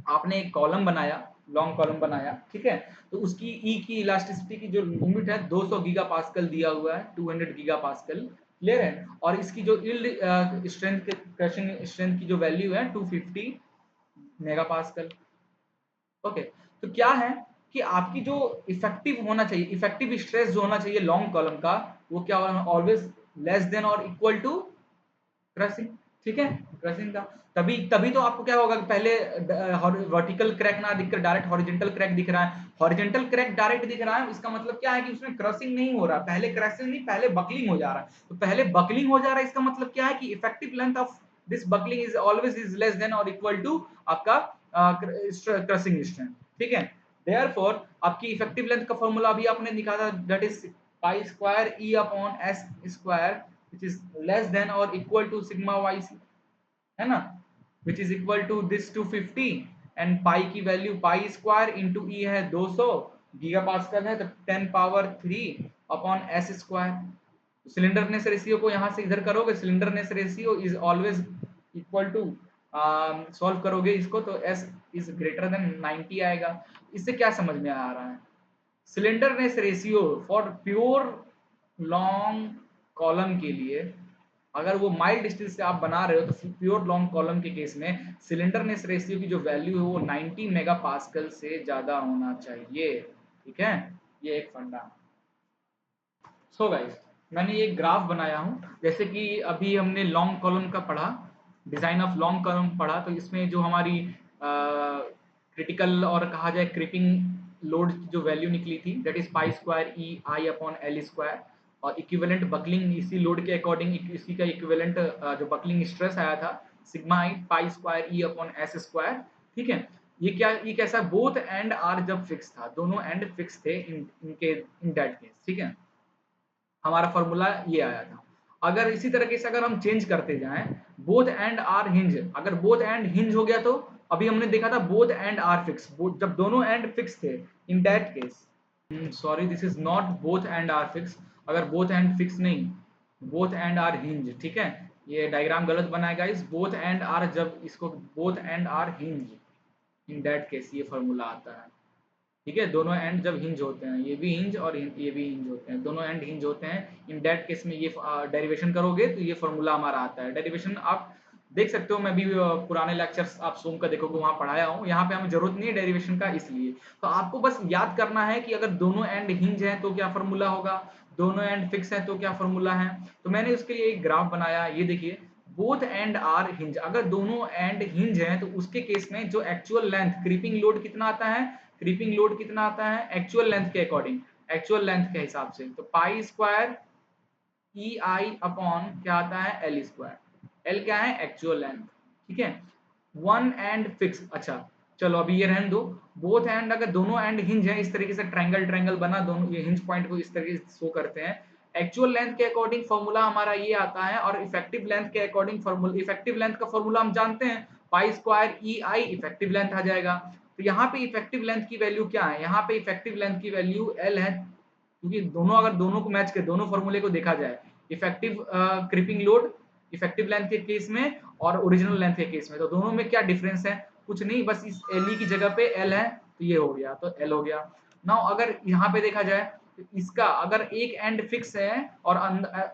आपने एक कॉलम बनाया, लॉन्ग कॉलम बनाया, ठीक है। तो उसकी ई की इलास्टिसिटी की जो लिमिट है 200 गीगा पास्कल दिया हुआ है, 200 गीगा पास्कल, क्लियर है। और इसकी जो यील्ड स्ट्रेंथ के क्रशिंग स्ट्रेंथ की जो वैल्यू है 250 मेगा पास्कल, ओके। तो क्या है कि आपकी जो इफेक्टिव होना चाहिए, इफेक्टिव स्ट्रेस जो होना चाहिए लॉन्ग कॉलम का, वो क्या होना, ऑलवेज लेस देन और इक्वल टू क्रशिंग, ठीक है, क्रशिंग का। तभी तभी तो आपको क्या होगा कि पहले वर्टिकल क्रैक ना दिखकर डायरेक्ट हॉरिजॉन्टल क्रैक दिख रहा है। हॉरिजॉन्टल क्रैक डायरेक्ट दिख रहा है, इसका मतलब क्या है कि उसमें क्रशिंग नहीं हो रहा, पहले क्रशिंग नहीं, पहले बकलिंग हो जा रहा है। तो पहले बकलिंग हो जा रहा है, इसका मतलब क्या है कि effective length of this buckling is always is less than और इक्वल टू आपका क्रशिंग स्ट्रेंथ, ठीक है। देयरफॉर आपकी इफेक्टिव लेंथ का फॉर्मूला अभी आपने लिखा था, that is pi square E upon S square, which is less than or equal to sigma yc, है ना, which is equal to this 250 and pi की value pi square into E है 200 giga pascal है, तो 10 power 3 upon S square. Slenderness ratio को यहाँ से इधर करोगे, slenderness ratio is always equal to, solve करोगे इसको तो एस इज ग्रेटर देन 90 आएगा। इससे क्या समझ में आ रहा है, slenderness ratio for pure long column के लिए, अगर वो माइल्ड स्टील से आप बना रहे हो तो प्योर लॉन्ग कॉलम के केस में सिलेंडरनेस रेशियो की जो वैल्यू है वो 90 मेगा पास्कल से ज्यादा होना चाहिए, ठीक है। ये एक फंडा। सो गाइस, मैंने ये ग्राफ बनाया हूँ, जैसे कि अभी हमने लॉन्ग कॉलम का पढ़ा, डिजाइन ऑफ लॉन्ग कॉलम पढ़ा, तो इसमें जो हमारी क्रिटिकल और कहा जाए क्रिपिंग लोड की जो वैल्यू निकली थी, that is pi square E I upon L square, और इक्विवेलेंट बकलिंग इसी लोड के अकॉर्डिंग इसी का इक्विवेलेंट जो बकलिंग स्ट्रेस आया था sigma I pi square E upon S square, ठीक है। ये कैसा, बोथ एंड आर जब फिक्स था, दोनों एंड फिक्स थे इनके इन दैट केस, ठीक है। हमारा फॉर्मूला ये आया था। अगर इसी तरीके से अगर हम चेंज करते जाएं, बोथ एंड आर हिंज, अगर बोथ एंड हिंज हो गया तो अभी हमने देखा था बोथ एंड आर फिक्स, जब दोनों एंड फिक्स थे, in that case, sorry this is not both end are fix, अगर बोथ एंड फिक्स नहीं, बोथ एंड आर हिंज, ठीक है। ये डायग्राम गलत बनाएगा, इस बोथ एंड आर, जब इसको both end are hinge, in that case ये फॉर्मूला आता है, ठीक है, दोनों एंड जब हिंज होते हैं, ये भी हिंज और ये भी हिंज होते हैं, दोनों एंड हिंज होते हैं, इन दैट केस में ये डेरिवेशन करोगे तो ये फॉर्मूला हमारा आता है। डेरिवेशन आप देख सकते हो, मैं भी पुराने लेक्चर्स आप सूम का देखोगे वहां पढ़ाया हूँ, यहाँ पे हमें जरूरत नहीं है डेरिवेशन का, इसलिए तो आपको बस याद करना है कि अगर दोनों एंड हिंज है तो क्या फॉर्मूला होगा, दोनों एंड फिक्स है तो क्या फॉर्मूला है। तो मैंने उसके लिए एक ग्राफ बनाया, ये देखिए, बोथ एंड आर हिंज, अगर दोनों एंड हिंज हैं तो उसके केस में जो एक्चुअल लेंथ, क्रीपिंग लोड कितना आता है, क्रीपिंग लोड कितना आता है एक्चुअल लेंथ के अकॉर्डिंग, एक्चुअल लेंथ के हिसाब से, तो पाई स्क्वायर ई आई अपॉन क्या आता है एल स्क्वायर, एल क्या है एक्चुअल लेंथ, ठीक है। वन एंड फिक्स, अच्छा चलो अभी ये रहने दो। बोथ एंड, अगर दोनों एंड हिंज है, इस तरीके से ट्रायंगल ट्रायंगल बना, दोनों ये हिंज पॉइंट को इस तरीके से शो करते हैं, एक्चुअल लेंथ के अकॉर्डिंग फॉर्मूला हमारा ये आता है, और इफेक्टिव लेंथ के अकॉर्डिंग फॉर्मूला, इफेक्टिव लेंथ का फॉर्मूला हम जानते हैं, पाई स्क्वायर ई आई इफेक्टिव लेंथ आ जाएगा। तो यहाँ पे इफेक्टिव लेंथ की वैल्यू क्या है, यहाँ पे इफेक्टिव लेंथ की वैल्यू एल है, क्योंकि दोनों, अगर दोनों को मैच कर, दोनों फॉर्मूले को देखा जाए, effective creeping load effective length के केस में और ओरिजिनल लेंथ के केस में, तो दोनों में क्या डिफरेंस है, कुछ नहीं, बस इस एल ई की जगह पे एल है, तो ये हो गया, तो एल हो गया। नाउ अगर यहाँ पे देखा जाए तो इसका अगर एक एंड फिक्स है और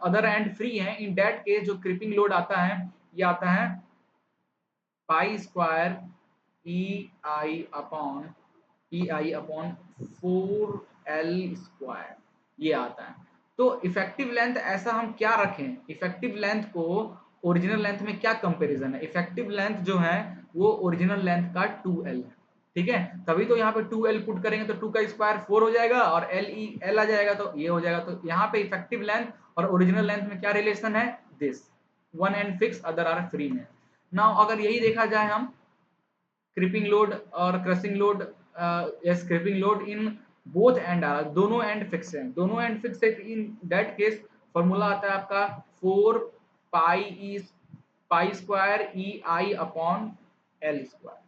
अदर एंड फ्री है, इन दैट केस जो क्रीपिंग लोड आता है, ये आता है पाई square E I upon 4 L square, ये आता है। तो इफेक्टिव लेंथ ऐसा हम क्या रखें, इफेक्टिव लेंथ को ओरिजिनल लेंथ में क्या कंपैरिजन है, इफेक्टिव लेंथ जो है वो ओरिजिनल लेंथ का 2l है, ठीक है। तभी तो यहाँ पे 2l पुट करेंगे तो 2 का स्क्वायर 4 हो जाएगा और l आ जाएगा, तो ये हो जाएगा। तो यहाँ पे इफेक्टिव लेंथ और ओरिजिनल लेंथ में क्या रिलेशन है, this one end fix other are free में। नाउ अगर यही देखा जाए हम, क्रीपिंग लोड और crushing load, yes crippling load in both end are, दोनों एंड फिक्स हैं, दोनों एंड फिक्स है, इन दैट केस फॉर्मूला आता है आपका 4 पाई ई पाई square E I upon L square,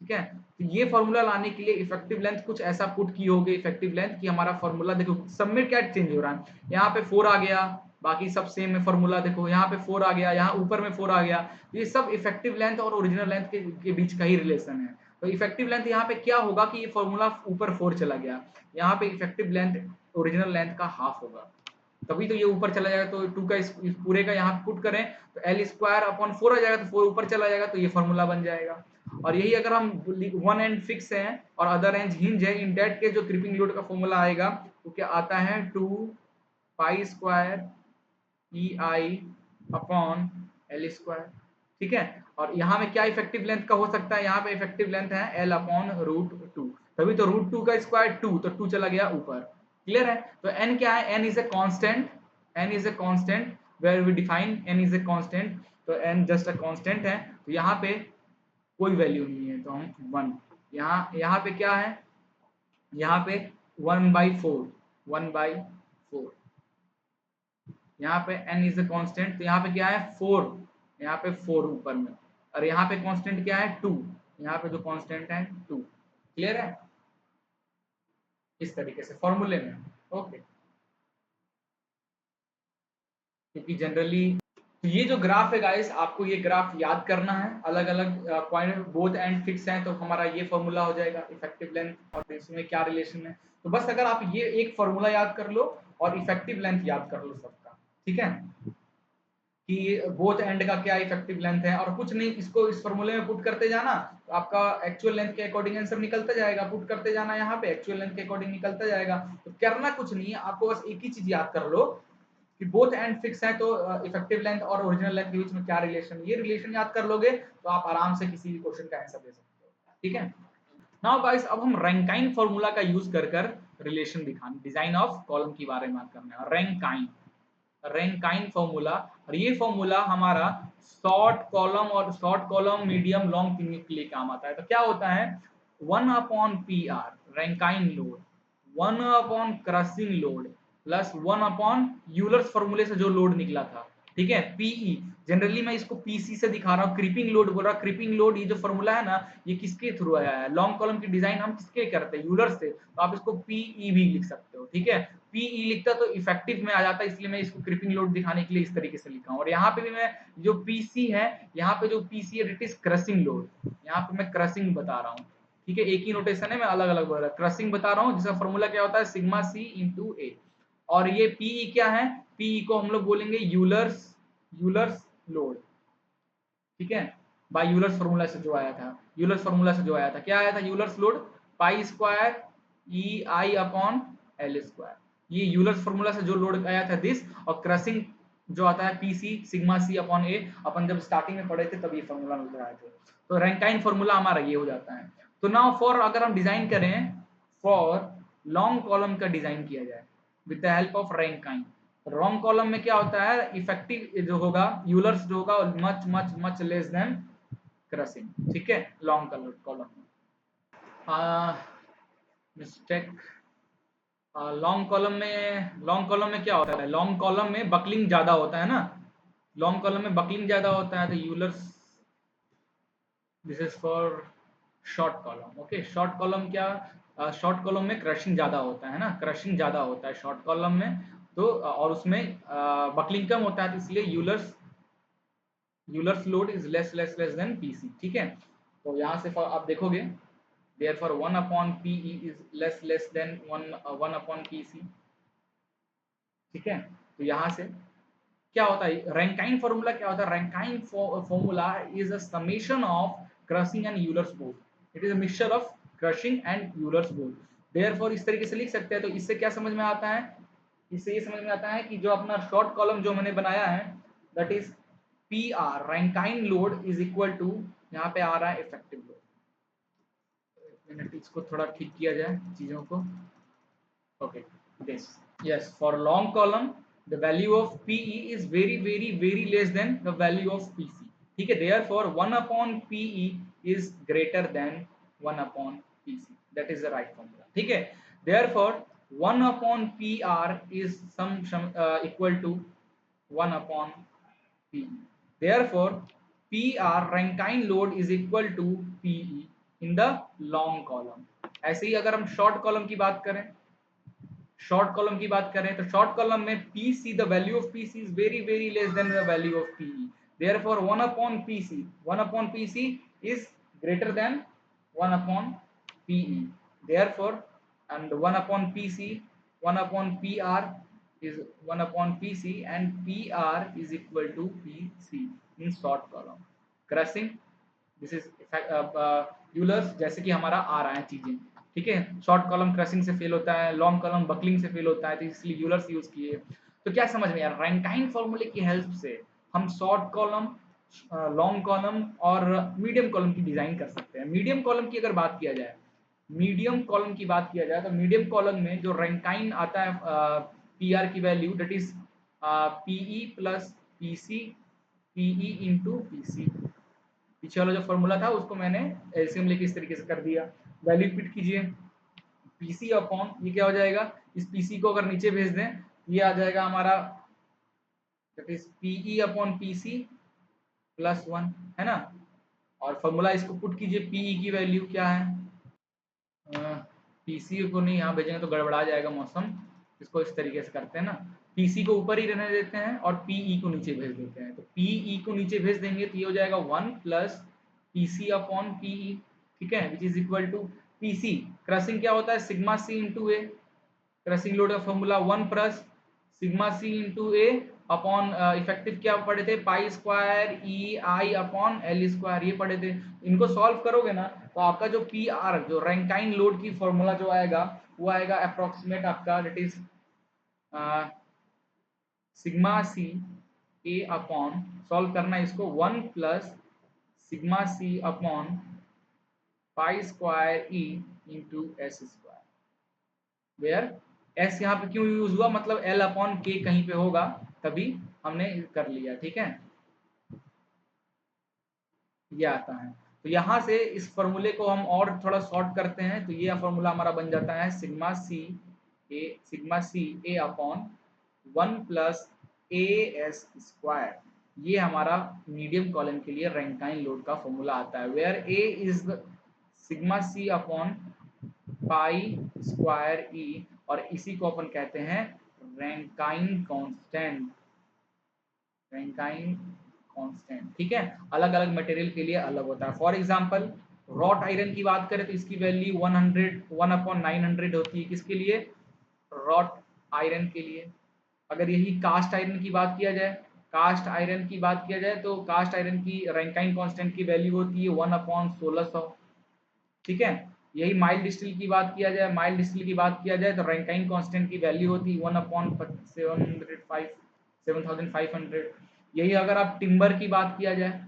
ठीक है। तो ये फॉर्मूला लाने के लिए इफेक्टिव लेंथ कुछ ऐसा पुट की होगी, इफेक्टिव लेंथ की हमारा फॉर्मूला देखो सब में क्या चेंज हो रहा है, यहाँ पे 4 आ गया, बाकी सब सेम है फॉर्मूला, देखो यहाँ पे 4 आ गया, यहाँ ऊपर में 4 आ गया, तो ये सब इफेक्टिव लेंथ और ओरिजिनल लेंथ के बीच का ही रिलेशन है। तो इफेक्टिव लेंथ यहाँ पे क्या होगा कि ये फॉर्मूला ऊपर 4 चला गया, यहाँ पे इफेक्टिव लेंथ ओरिजिनल लेंथ का हाफ होगा, तभी तो ये ऊपर चला जाएगा, तो 2 का इस पूरे का यहाँ पुट करें तो एल स्क्वायर अपॉन 4 आ जाएगा, तो 4 ऊपर चला जाएगा, तो ये फॉर्मूला बन जाएगा। और यही अगर हम वन एंड फिक्स है और अदर एंड हिंज है, इन दैट के जो क्रीपिंग लोड का फॉर्मूला आएगा वो क्या आता है 2 पाई square E I upon L square, ठीक है। और यहाँ में क्या इफेक्टिव लेंथ का हो सकता है, यहाँ पे इफेक्टिव लेंथ है एल अपॉन √2, तभी तो √2 का स्क्वायर 2, तो 2 चला गया ऊपर, क्लियर है। तो n क्या है, n is a constant, n is a constant where we define n is a constant, तो n जस्ट अ कांस्टेंट है, तो यहाँ पे कोई वैल्यू नहीं है, तो हम 1, यहाँ यहाँ पे क्या है, यहाँ पे 1/4, 1/4, यहाँ पे n इज अ कांस्टेंट, तो यहाँ पे क्या है 4, यहाँ पे 4 ऊपर में, और यहाँ पे कांस्टेंट क्या है 2, यहाँ पे जो कांस्टेंट है 2, क्लियर है, इस तरीके से फॉर्मूले में, ओके। क्योंकि जनरली तो ये जो ग्राफ है गाइस, आपको ये ग्राफ याद करना है, अलग अलग पॉइंट बोथ एंड फिक्स हैं, तो हमारा ये फॉर्मूला हो जाएगा इफेक्टिव लेंथ और इसमें क्या रिलेशन है। तो बस अगर आप ये एक फॉर्मूला याद कर लो और इफेक्टिव लेंथ याद कर लो सबका, ठीक है, कि बोथ एंड का क्या इफेक्टिव लेंथ है, और कुछ नहीं, इसको इस फॉर्मूले में पुट करते जाना, तो आपका एक्चुअल लेंथ के अकॉर्डिंग आंसर निकलता जाएगा, पुट करते जाना यहाँ पे एक्चुअल लेंथ के अकॉर्डिंग निकलता जाएगा। तो करना कुछ नहीं है आपको, बस एक ही चीज याद कर लो कि बोथ एंड फिक्स है, तो इफेक्टिव लेंथ और ओरिजिनल लेंथ के बीच में क्या रिलेशन, ये रिलेशन याद कर लोगे तो आप आराम से किसी भी क्वेश्चन का आंसर दे सकते हो, ठीक है। नाउ गाइस, अब हम रैंकाइन फॉर्मूला का यूज कर कर रिलेशन दिखाने, डिजाइन ऑफ कॉलम के बारे में बात करना है, रैंकाइन, रैंकाइन फॉर्मूला। और ये फॉर्मूला हमारा शॉर्ट कॉलम और शॉर्ट कॉलम मीडियम लॉन्ग तीनों के लिए काम आता है। तो क्या होता है 1/PR Rankine load, 1/, crushing load plus 1/, Euler's फॉर्मूले से जो लोड निकला था, ठीक है, पीई, जनरली मैं इसको पीसी से दिखा रहा हूँ, क्रीपिंग लोड बोल रहा हूँ, क्रीपिंग लोड ये जो फॉर्मूला है ना, ये किसके थ्रू आया है, लॉन्ग कॉलम की डिजाइन हम किसके करते हैं, यूलर से, तो आप इसको पीई भी लिख सकते हो, ठीक है। पीई लिखता तो इफेक्टिव में आ जाता, इसलिए मैं इसको क्रीपिंग लोड दिखाने के लिए इस तरीके से लिखा हूँ। और यहाँ पे भी मैं जो पीसी है, यहाँ पे जो पीसी है इट इज क्रशिंग लोड, यहाँ पे मैं क्रशिंग बता रहा हूँ, ठीक है, एक ही नोटेशन है, मैं अलग अलग बोल रहा हूँ। क्रशिंग बता रहा हूँ जिसका फॉर्मूला क्या होता है, सिग्मा सी इंटू ए। और ये पीई क्या है, पीई को हम लोग बोलेंगे यूलर्स यूलर्स लोड। ठीक है, बाय यूलर्स फॉर्मूला से जो आया था, यूलर्स फॉर्मूला से जो आया था, क्या आया था, Euler's load pi square E I upon L square. ये यूलर्स फॉर्मूला से जो लोड आया था दिस, और क्रशिंग जो आता है पीसी सिग्मा सी अपॉन ए, अपन जब स्टार्टिंग में पढ़े थे तब ये फॉर्मूला नजर आए थे। तो रैंकाइन फॉर्मूला हमारा ये हो जाता है। तो नाउ फॉर, अगर हम डिजाइन करें फॉर लॉन्ग कॉलम का डिजाइन किया जाए with the help of Rankine, wrong column में क्या होता है, इफेक्टिव जो होगा यूलर्स जो होगा much much much less than crushing. ठीक है, लॉन्ग कॉलम में मिस्टेक, लॉन्ग कॉलम में क्या होता है, लॉन्ग कॉलम में बकलिंग ज्यादा होता है ना, लॉन्ग कॉलम में बकलिंग ज्यादा होता है, तो Euler's, this is for short column. Okay, short column क्या, शॉर्ट कॉलम में क्रशिंग ज्यादा होता है ना, क्रशिंग ज्यादा होता है शॉर्ट कॉलम में। तो और उसमें बकलिंग कम होता है, तो इसलिए Euler's load is less than PC. ठीक है, तो यहाँ से आप देखोगे therefore 1 upon PE is less than 1 upon PC। ठीक है, तो यहाँ से क्या होता है, रैंकाइन फॉर्मूला क्या होता है, Rankine formula is a summation of crushing and Euler's both, it is a mixture of crushing and Euler's both. Therefore इस तरीके से लिख सकते हैं। तो इससे क्या समझ में आता है, इससे ये समझ में आता है कि जो अपना शॉर्ट कॉलम जो मैंने बनाया है that is P R Rankine load is equal to, यहाँ पे आ रहा है इफेक्टिव लोड। इसको थोड़ा ठीक किया जाए चीजों को। Okay, this, yes, for long column the value of PE is very less than the value of PC। ठीक है, therefore 1 upon PE is greater than 1 upon PC, that is the right formula। ठीक है, therefore 1 upon PR is equal to 1 upon PE, therefore PR rankine load is equal to PE in the long column। ऐसे ही अगर हम short column की बात करें, short column की बात करें तो शॉर्ट कॉलम में PC, the value of PC is very less than the value of PE, therefore 1 upon PC is greater than 1 upon PE, therefore and 1 upon PC 1 upon PR is 1 upon PC and PR is equal to PC in short column। Crushing, this is Euler's, जैसे कि हमारा आ रहा है चीजें। ठीक है, short column crushing से fail होता है, लॉन्ग कॉलम बकलिंग से फेल होता है, तो इसलिए यूलर्स यूज किए। तो क्या समझ में यार, रैंकाइन फॉर्मूले की हेल्प से हम शॉर्ट कॉलम, लॉन्ग कॉलम और मीडियम कॉलम की डिजाइन कर सकते हैं। मीडियम कॉलम की अगर बात किया जाए, मीडियम कॉलम की बात किया जाए तो मीडियम कॉलम में जो रैंकाइन आता है पी आर की वैल्यू that is PE plus PC, PE into PC. पीछे वाला जो फॉर्मूला था उसको मैंने एलसीएम लेके इस तरीके से कर दिया। वैल्यू पिट कीजिए, पीसी अपॉन ये क्या हो जाएगा, इस पीसी को अगर नीचे भेज दें ये आ जाएगा हमारा that is PE upon PC plus 1, है ना। और फॉर्मूला इसको पुट कीजिए, पीई की वैल्यू क्या है, पीसी को नहीं यहाँ भेजेंगे तो गड़बड़ा जाएगा मौसम, इसको इस तरीके से करते हैं ना, पीसी को ऊपर ही रहने देते हैं और पीई को नीचे भेज देते हैं। तो पीई को नीचे भेज देंगे तो ये हो जाएगा 1 प्लस पीसी अपॉन पीई। ठीक है, which is equal to PC, crushing क्या होता है, sigma C into A, crushing load का formula 1 plus sigma C into A upon effective क्या पढ़े थे, pi square E I upon L square, ये पढ़े थे। इनको सॉल्व करोगे ना तो आपका जो पी आर, जो रैंकाइन लोड की फॉर्मूला जो आएगा वो आएगा अप्रोक्सीमेट आपका that is sigma C A upon, solve करना है इसको, 1 plus sigma C upon pi square E into S square, where S यहाँ पे क्यों यूज हुआ, मतलब एल अपॉन के कहीं पे होगा तभी हमने कर लिया। ठीक है, ये आता है। तो यहाँ से इस फॉर्मूले को हम और थोड़ा शॉर्ट करते हैं तो ये फॉर्मूला हमारा बन जाता है sigma C A upon 1 plus A S square. ये हमारा मीडियम कॉलम के लिए रैंकाइन लोड का फॉर्मूला आता है, where A is sigma C upon pi square E, और इसी को अपन कहते हैं रैंकाइन कांस्टेंट, रैंकाइन कांस्टेंट। ठीक है, अलग अलग मटेरियल के लिए अलग होता है। फॉर एग्जांपल रॉट आयरन की बात करें तो इसकी वैल्यू 1/900 होती है, किसके लिए? रॉट आयरन के लिए। अगर यही कास्ट आयरन की बात किया जाए, कास्ट आयरन की बात किया जाए तो कास्ट आयरन की रैंकाइन कांस्टेंट की वैल्यू होती है 1/1600। ठीक है, यही माइल्ड डिस्टिल की बात किया जाए, माइल्ड डिस्टिल की बात किया जाए तो रैंकाइन कांस्टेंट की वैल्यू होती है 1/7500। यही अगर आप टिम्बर की बात किया जाए,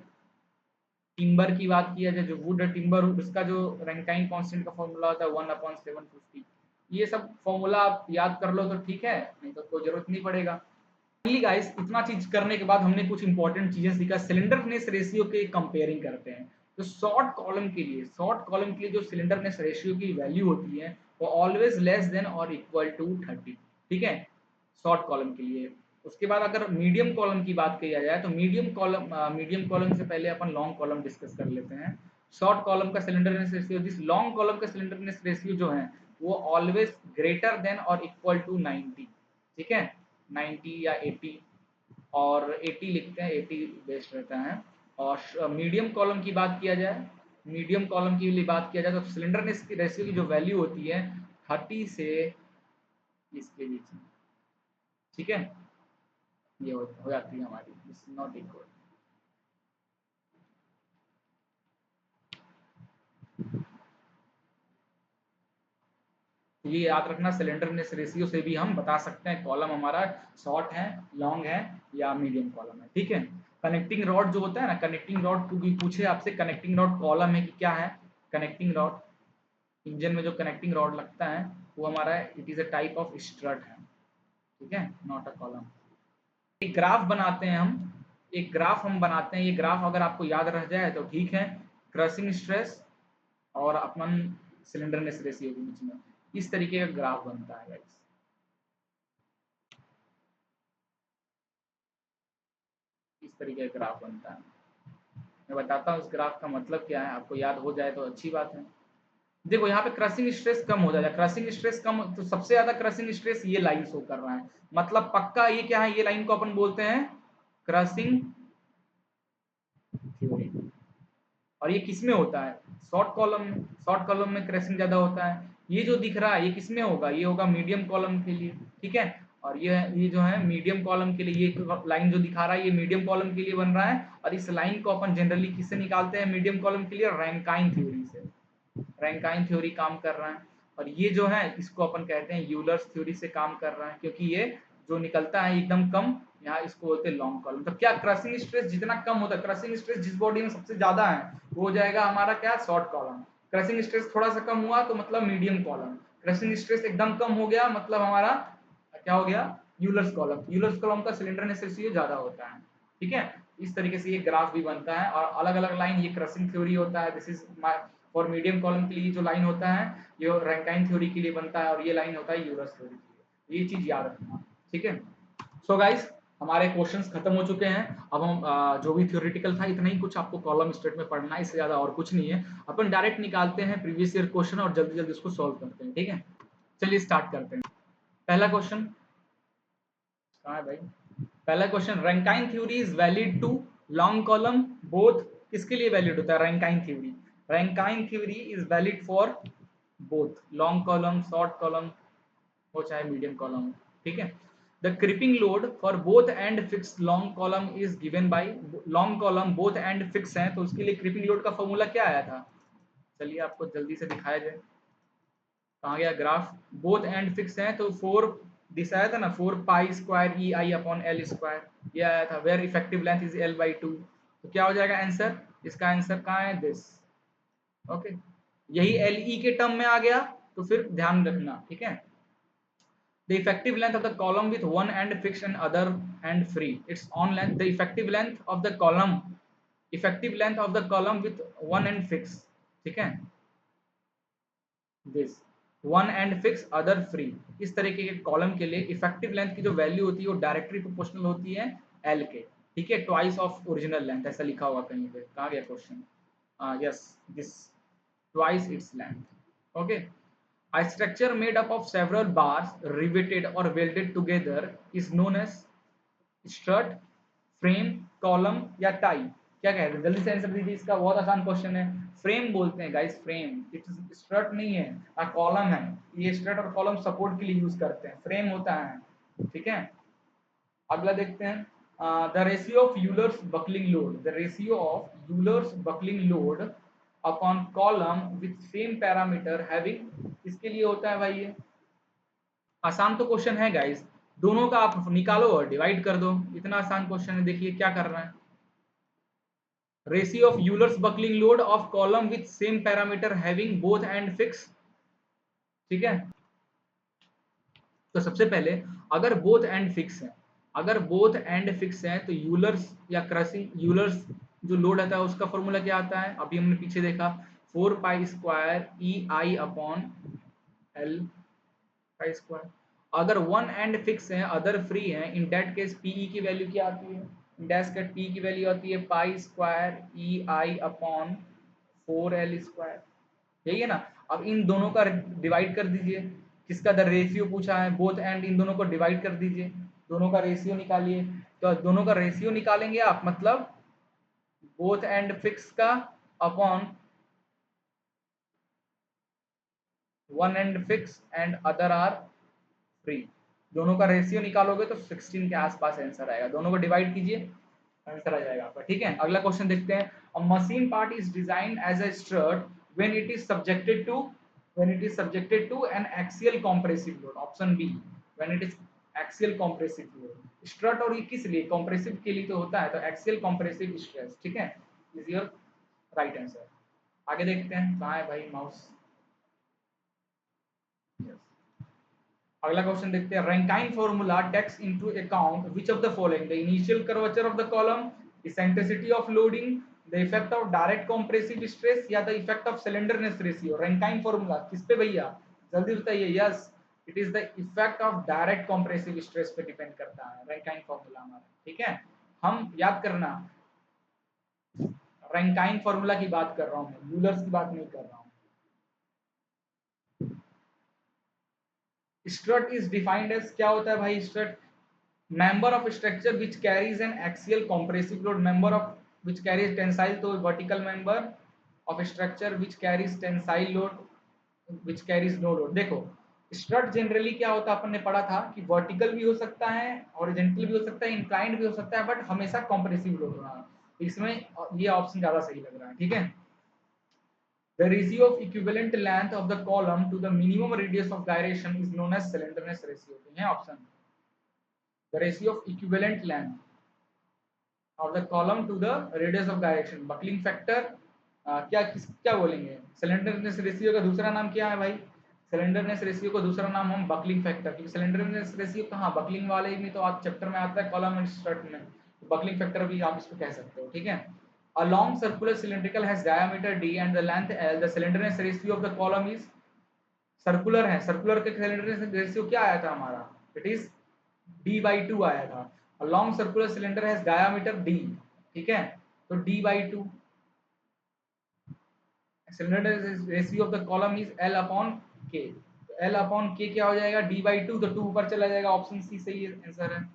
टिम्बर की बात किया जाए, जो वुड टिम्बर, उसका जो रैंकाइन कांस्टेंट का फॉर्मूला होता है 1/750। ये सब फॉर्मूला आप याद कर लो तो ठीक है, नहीं तो कोई जरूरत नहीं पड़ेगा। फाइनली गाइस, इतना चीज करने के बाद हमने कुछ इंपॉर्टेंट चीजें सीखा। सिलेंडरनेस रेशियो के कंपेयरिंग करते हैं। तो शॉर्ट कॉलम के लिए, शॉर्ट कॉलम के लिए जो सिलेंडरनेस रेशियो की वैल्यू होती है वो ऑलवेज लेस देन और इक्वल टू 30। ठीक है, शॉर्ट कॉलम के लिए। उसके बाद अगर मीडियम कॉलम की बात किया जाए तो मीडियम कॉलम से पहले अपन लॉन्ग कॉलम डिस्कस कर लेते हैं। शॉर्ट कॉलम का slenderness ratio, this long column का सिलेंडरनेस रेशियो जो है वो ऑलवेज ग्रेटर देन और इक्वल टू 90। ठीक है, 90 या 80, और 80 लिखते हैं, 80 बेस्ट रहता है। और मीडियम कॉलम की बात किया जाए, मीडियम कॉलम की लिए बात किया जाए तो सिलेंडरनेस की रेशियो की जो वैल्यू होती है 30 से इसके बीच में। ठीक है, ये हो जाती है हमारी, दिस नॉट इक्वल। ये याद रखना, सिलेंडरनेस रेशियो से भी हम बता सकते हैं कॉलम हमारा शॉर्ट है, लॉन्ग है या मीडियम कॉलम है। ठीक है, कनेक्टिंग रॉड जो होता है ना, कनेक्टिंग रॉड को भी पूछे आपसे, कनेक्टिंग रॉड कॉलम है कि क्या है? कनेक्टिंग रॉड, इंजन में जो कनेक्टिंग रॉड लगता है वो हमारा, it is a type of strut है। ठीक है, नॉट अ कॉलम। एक ग्राफ बनाते हैं हम, एक ग्राफ हम बनाते हैं। ये ग्राफ अगर आपको याद रह जाए तो ठीक है, क्रशिंग स्ट्रेस और अपन सिलेंडरनेस रेशियो के बीच में इस तरीके का ग्राफ बनता है गाइस। इस तरीके का ग्राफ बनता है। मैं बताता हूँ इस ग्राफ का मतलब क्या है, आपको याद हो जाए तो अच्छी बात है। देखो यहाँ पे क्रशिंग स्ट्रेस कम हो जाएगा, क्रशिंग स्ट्रेस कम, तो सबसे ज्यादा क्रशिंग स्ट्रेस ये लाइन शो कर रहा है, मतलब पक्का ये क्या है, ये लाइन को अपन बोलते हैं क्रशिंग थ्योरी। और ये किस में होता है? शॉर्ट कॉलम में। शॉर्ट कॉलम में क्रशिंग ज्यादा होता है। ये जो दिख रहा है ये किस में होगा? ये होगा मीडियम कॉलम के लिए। ठीक है, और ये जो है मीडियम कॉलम के लिए, ये लाइन जो दिखा रहा है ये मीडियम कॉलम के लिए बन रहा है। और इस लाइन को अपन जनरली किससे निकालते हैं मीडियम कॉलम के लिए? रैंकाइन थ्योरी से। रैंकाइन थ्योरी काम कर रहा है। और ये जो है इसको अपन कहते हैं यूलर्स थ्योरी से काम कर रहा है, क्योंकि ये जो निकलता है एकदम कम, यहाँ इसको बोलते हैं लॉन्ग कॉलम। तो क्या क्रशिंग स्ट्रेस जितना कम होता है, क्रशिंग स्ट्रेस जिस बॉडी में सबसे ज्यादा है वो हो जाएगा हमारा क्या? Short column. क्रशिंग स्ट्रेस थोड़ा सा कम हुआ तो मतलब मीडियम कॉलम। क्रशिंग स्ट्रेस एकदम कम हो गया मतलब हमारा क्या हो गया? Euler's column. यूलर्स कॉलम का सिलेंडरनेस रेशियो ज्यादा होता है। ठीक है, इस तरीके से ये ग्राफ भी बनता है। और अलग अलग लाइन, ये क्रशिंग थ्योरी होता है, this is for medium column के लिए जो लाइन होता है ये रैंकाइन थ्योरी के लिए बनता है, और ये लाइन होता है यूलर्स थ्योरी के लिए। ये चीज याद रखना। ठीक है, सो गाइस, हमारे क्वेश्चंस खत्म हो चुके हैं। अब हम जो भी थ्योरेटिकल था इतना ही कुछ आपको कॉलम स्टेट में पढ़ना है, इससे ज्यादा और कुछ नहीं है। अपन डायरेक्ट निकालते हैं प्रीवियस ईयर क्वेश्चन और जल्दी जल्दी उसको सॉल्व करते हैं। ठीक है, चलिए स्टार्ट करते हैं। पहला क्वेश्चन कहाँ है भाई? पहला question, Rankine theory is valid to long column both. किसके लिए वैलिड होता है Rankine theory? Rankine theory is valid for both long column, short column हो चाहे मीडियम कॉलम हो। ठीक है, the crippling load for both end fix long column is given by, long column both end fix है तो उसके लिए creeping load का फॉर्मूला क्या आया था? चलिए आपको जल्दी से दिखाया जाए। कहाँ गया ग्राफ? बोथ एंड फिक्स है तो 4, दिस आया था ना, 4 पाई square E I upon L square, ये आया था। Where effective length is L/2, तो क्या हो जाएगा आंसर? इसका आंसर कहाँ है? दिस। ओके, यही एल ई के टर्म में आ गया तो फिर ध्यान रखना। ठीक है, the effective length of the column with one end fixed and other end free, its on length, the effective length of the column, effective length of the column with one end fixed. ठीक है, this one end fixed other free, इस तरीके के column के लिए effective length की जो value होती है वो डायरेक्टली प्रोपोर्शनल होती है एल के। ठीक है, ट्वाइस ऑफ ओरिजिनल लेंथ ऐसा लिखा हुआ कहीं पे। कहाँ गया question? Yes, this twice its length. Okay, a structure made up of several bars riveted or welded together is known as strut, frame, column या tie। क्या कहते हैं? जल्दी से आंसर दीजिए, इसका बहुत आसान क्वेश्चन है। फ्रेम बोलते हैं गाइस, फ्रेम। इट स्ट्रट नहीं है, कॉलम है। ये स्ट्रट और कॉलम सपोर्ट के लिए यूज करते हैं, फ्रेम होता है, ठीक है। अगला देखते हैं, the ratio of Euler's buckling load, the ratio of Euler's buckling load upon column with same parameter having, किसके लिए होता है भाई ये? आसान तो क्वेश्चन है गाइस, दोनों का आप निकालो और डिवाइड कर दो, इतना आसान क्वेश्चन है। देखिए क्या कर रहा है, ratio of Euler's buckling load of column with same parameter having both end fix, ठीक है। तो सबसे पहले अगर बोथ एंड फिक्स है, अगर बोथ एंड फिक्स है तो यूलर्स या क्रसिंग यूलर्स जो लोड आता है उसका फॉर्मूला क्या आता है, अभी हमने पीछे देखा, 4 पाई square E I upon L pi square. अगर वन एंड फिक्स है, अदर फ्री है, इन दैट केस पीई की वैल्यू क्या आती है, इन दैट केस पी की वैल्यू आती है पाई square E I upon 4 L square, यही है ना। अब इन दोनों का डिवाइड कर दीजिए, किसका द रेशियो पूछा है, बोथ एंड, इन दोनों को डिवाइड कर दीजिए, दोनों का रेशियो निकालिए। तो दोनों का रेशियो निकालेंगे आप, मतलब बोथ एंड फिक्स का upon one end fix and other are free, दोनों का रेशियो निकालोगे तो 16 के आसपास आंसर आएगा। दोनों को डिवाइड कीजिए, आंसर आ जाएगा आपका, ठीक है। अगला क्वेश्चन देखते हैं, a machine part is designed as a strut when it is subjected to, when it is subjected to an axial compressive load, option B, when it is axial compressive load. Strut और ये किस लिए, compressive के लिए तो होता है, तो एक्सियल कंप्रेसिव स्ट्रेस, ठीक है, इज योर राइट आंसर। आगे देखते हैं, कहाँ है भाई माउस, yes. अगला क्वेश्चन देखते हैं, Rankine formula takes into account which of the following, the initial curvature of the column, eccentricity of loading, the effect of direct compressive stress, या the effect of slenderness ratio. Rankine formula किस पे भैया, जल्दी बताइए। Yes, it is the effect of direct compressive stress पे depend करता है Rankine formula हमारा, ठीक है। हम याद करना, रैंकाइन फॉर्मूला की बात कर रहा हूं मैं, यूलर्स की बात नहीं कर रहा हूं। स्ट्रट इज डिफाइंड एज, क्या होता है भाई strut, member of structure which carries an axial compressive load, member of which carries tensile, तो vertical member of structure which carries tensile load which carries no load। देखो strut generally क्या होता है, अपन ने पढ़ा था कि वर्टिकल भी हो सकता है, हॉरिजॉन्टल भी हो सकता है, इंक्लाइंड भी हो सकता है, बट हमेशा कॉम्प्रेसिव लोड होना है। इसमें ये ऑप्शन ज्यादा सही लग रहा है, ठीक है। The ratio of equivalent length of the column to the minimum radius of gyration is known as slenderness ratio। तो ये option, the ratio of equivalent length of the column to the radius of gyration, buckling factor, क्या बोलेंगे, slenderness ratio का दूसरा नाम क्या है भाई, सिलेंडरनेस रेशियो का दूसरा नाम हम बकलिंग फैक्टर, क्योंकि सिलेंडरनेस रेशियो कहाँ, बकलिंग वाले में तो आप चैप्टर में आता है कॉलम एंड स्ट्रट में, तो बकलिंग फैक्टर भी आप इसको कह सकते हो, ठीक है। A long circular cylindrical has diameter d and the length L, the cylinderness ratio of the column is, circular है, सर्कुलर के सिलेंडर रेशियो क्या आया था हमारा, इट इज d/2 आया था। Long circular cylinder has diameter d, ठीक है, तो d/2, cylinder ratio of the column is L upon K, तो L अपॉन K क्या हो जाएगा, d/2, तो 2 ऊपर चला जाएगा, ऑप्शन सी सही आंसर है।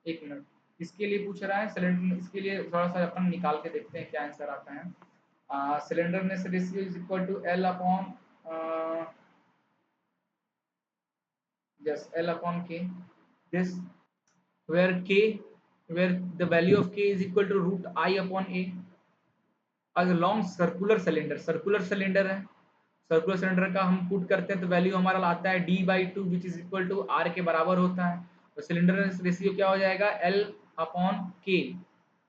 एक मिनट, इसके लिए पूछ रहा है सिलेंडर, इसके लिए थोड़ा सा अपन निकाल के देखते हैं क्या आंसर आता है। Slenderness ratio is equal to L upon, yes, L upon K, this where K, where the value of K is equal to root I upon A। अगर लॉन्ग सर्कुलर सिलेंडर है, सर्कुलर सिलेंडर का हम put करते हैं तो value हमारा आता है d/2 which is equal to R के बराबर होता है। तो सिलेंडर रेशियो क्या हो जाएगा, L अपॉन K,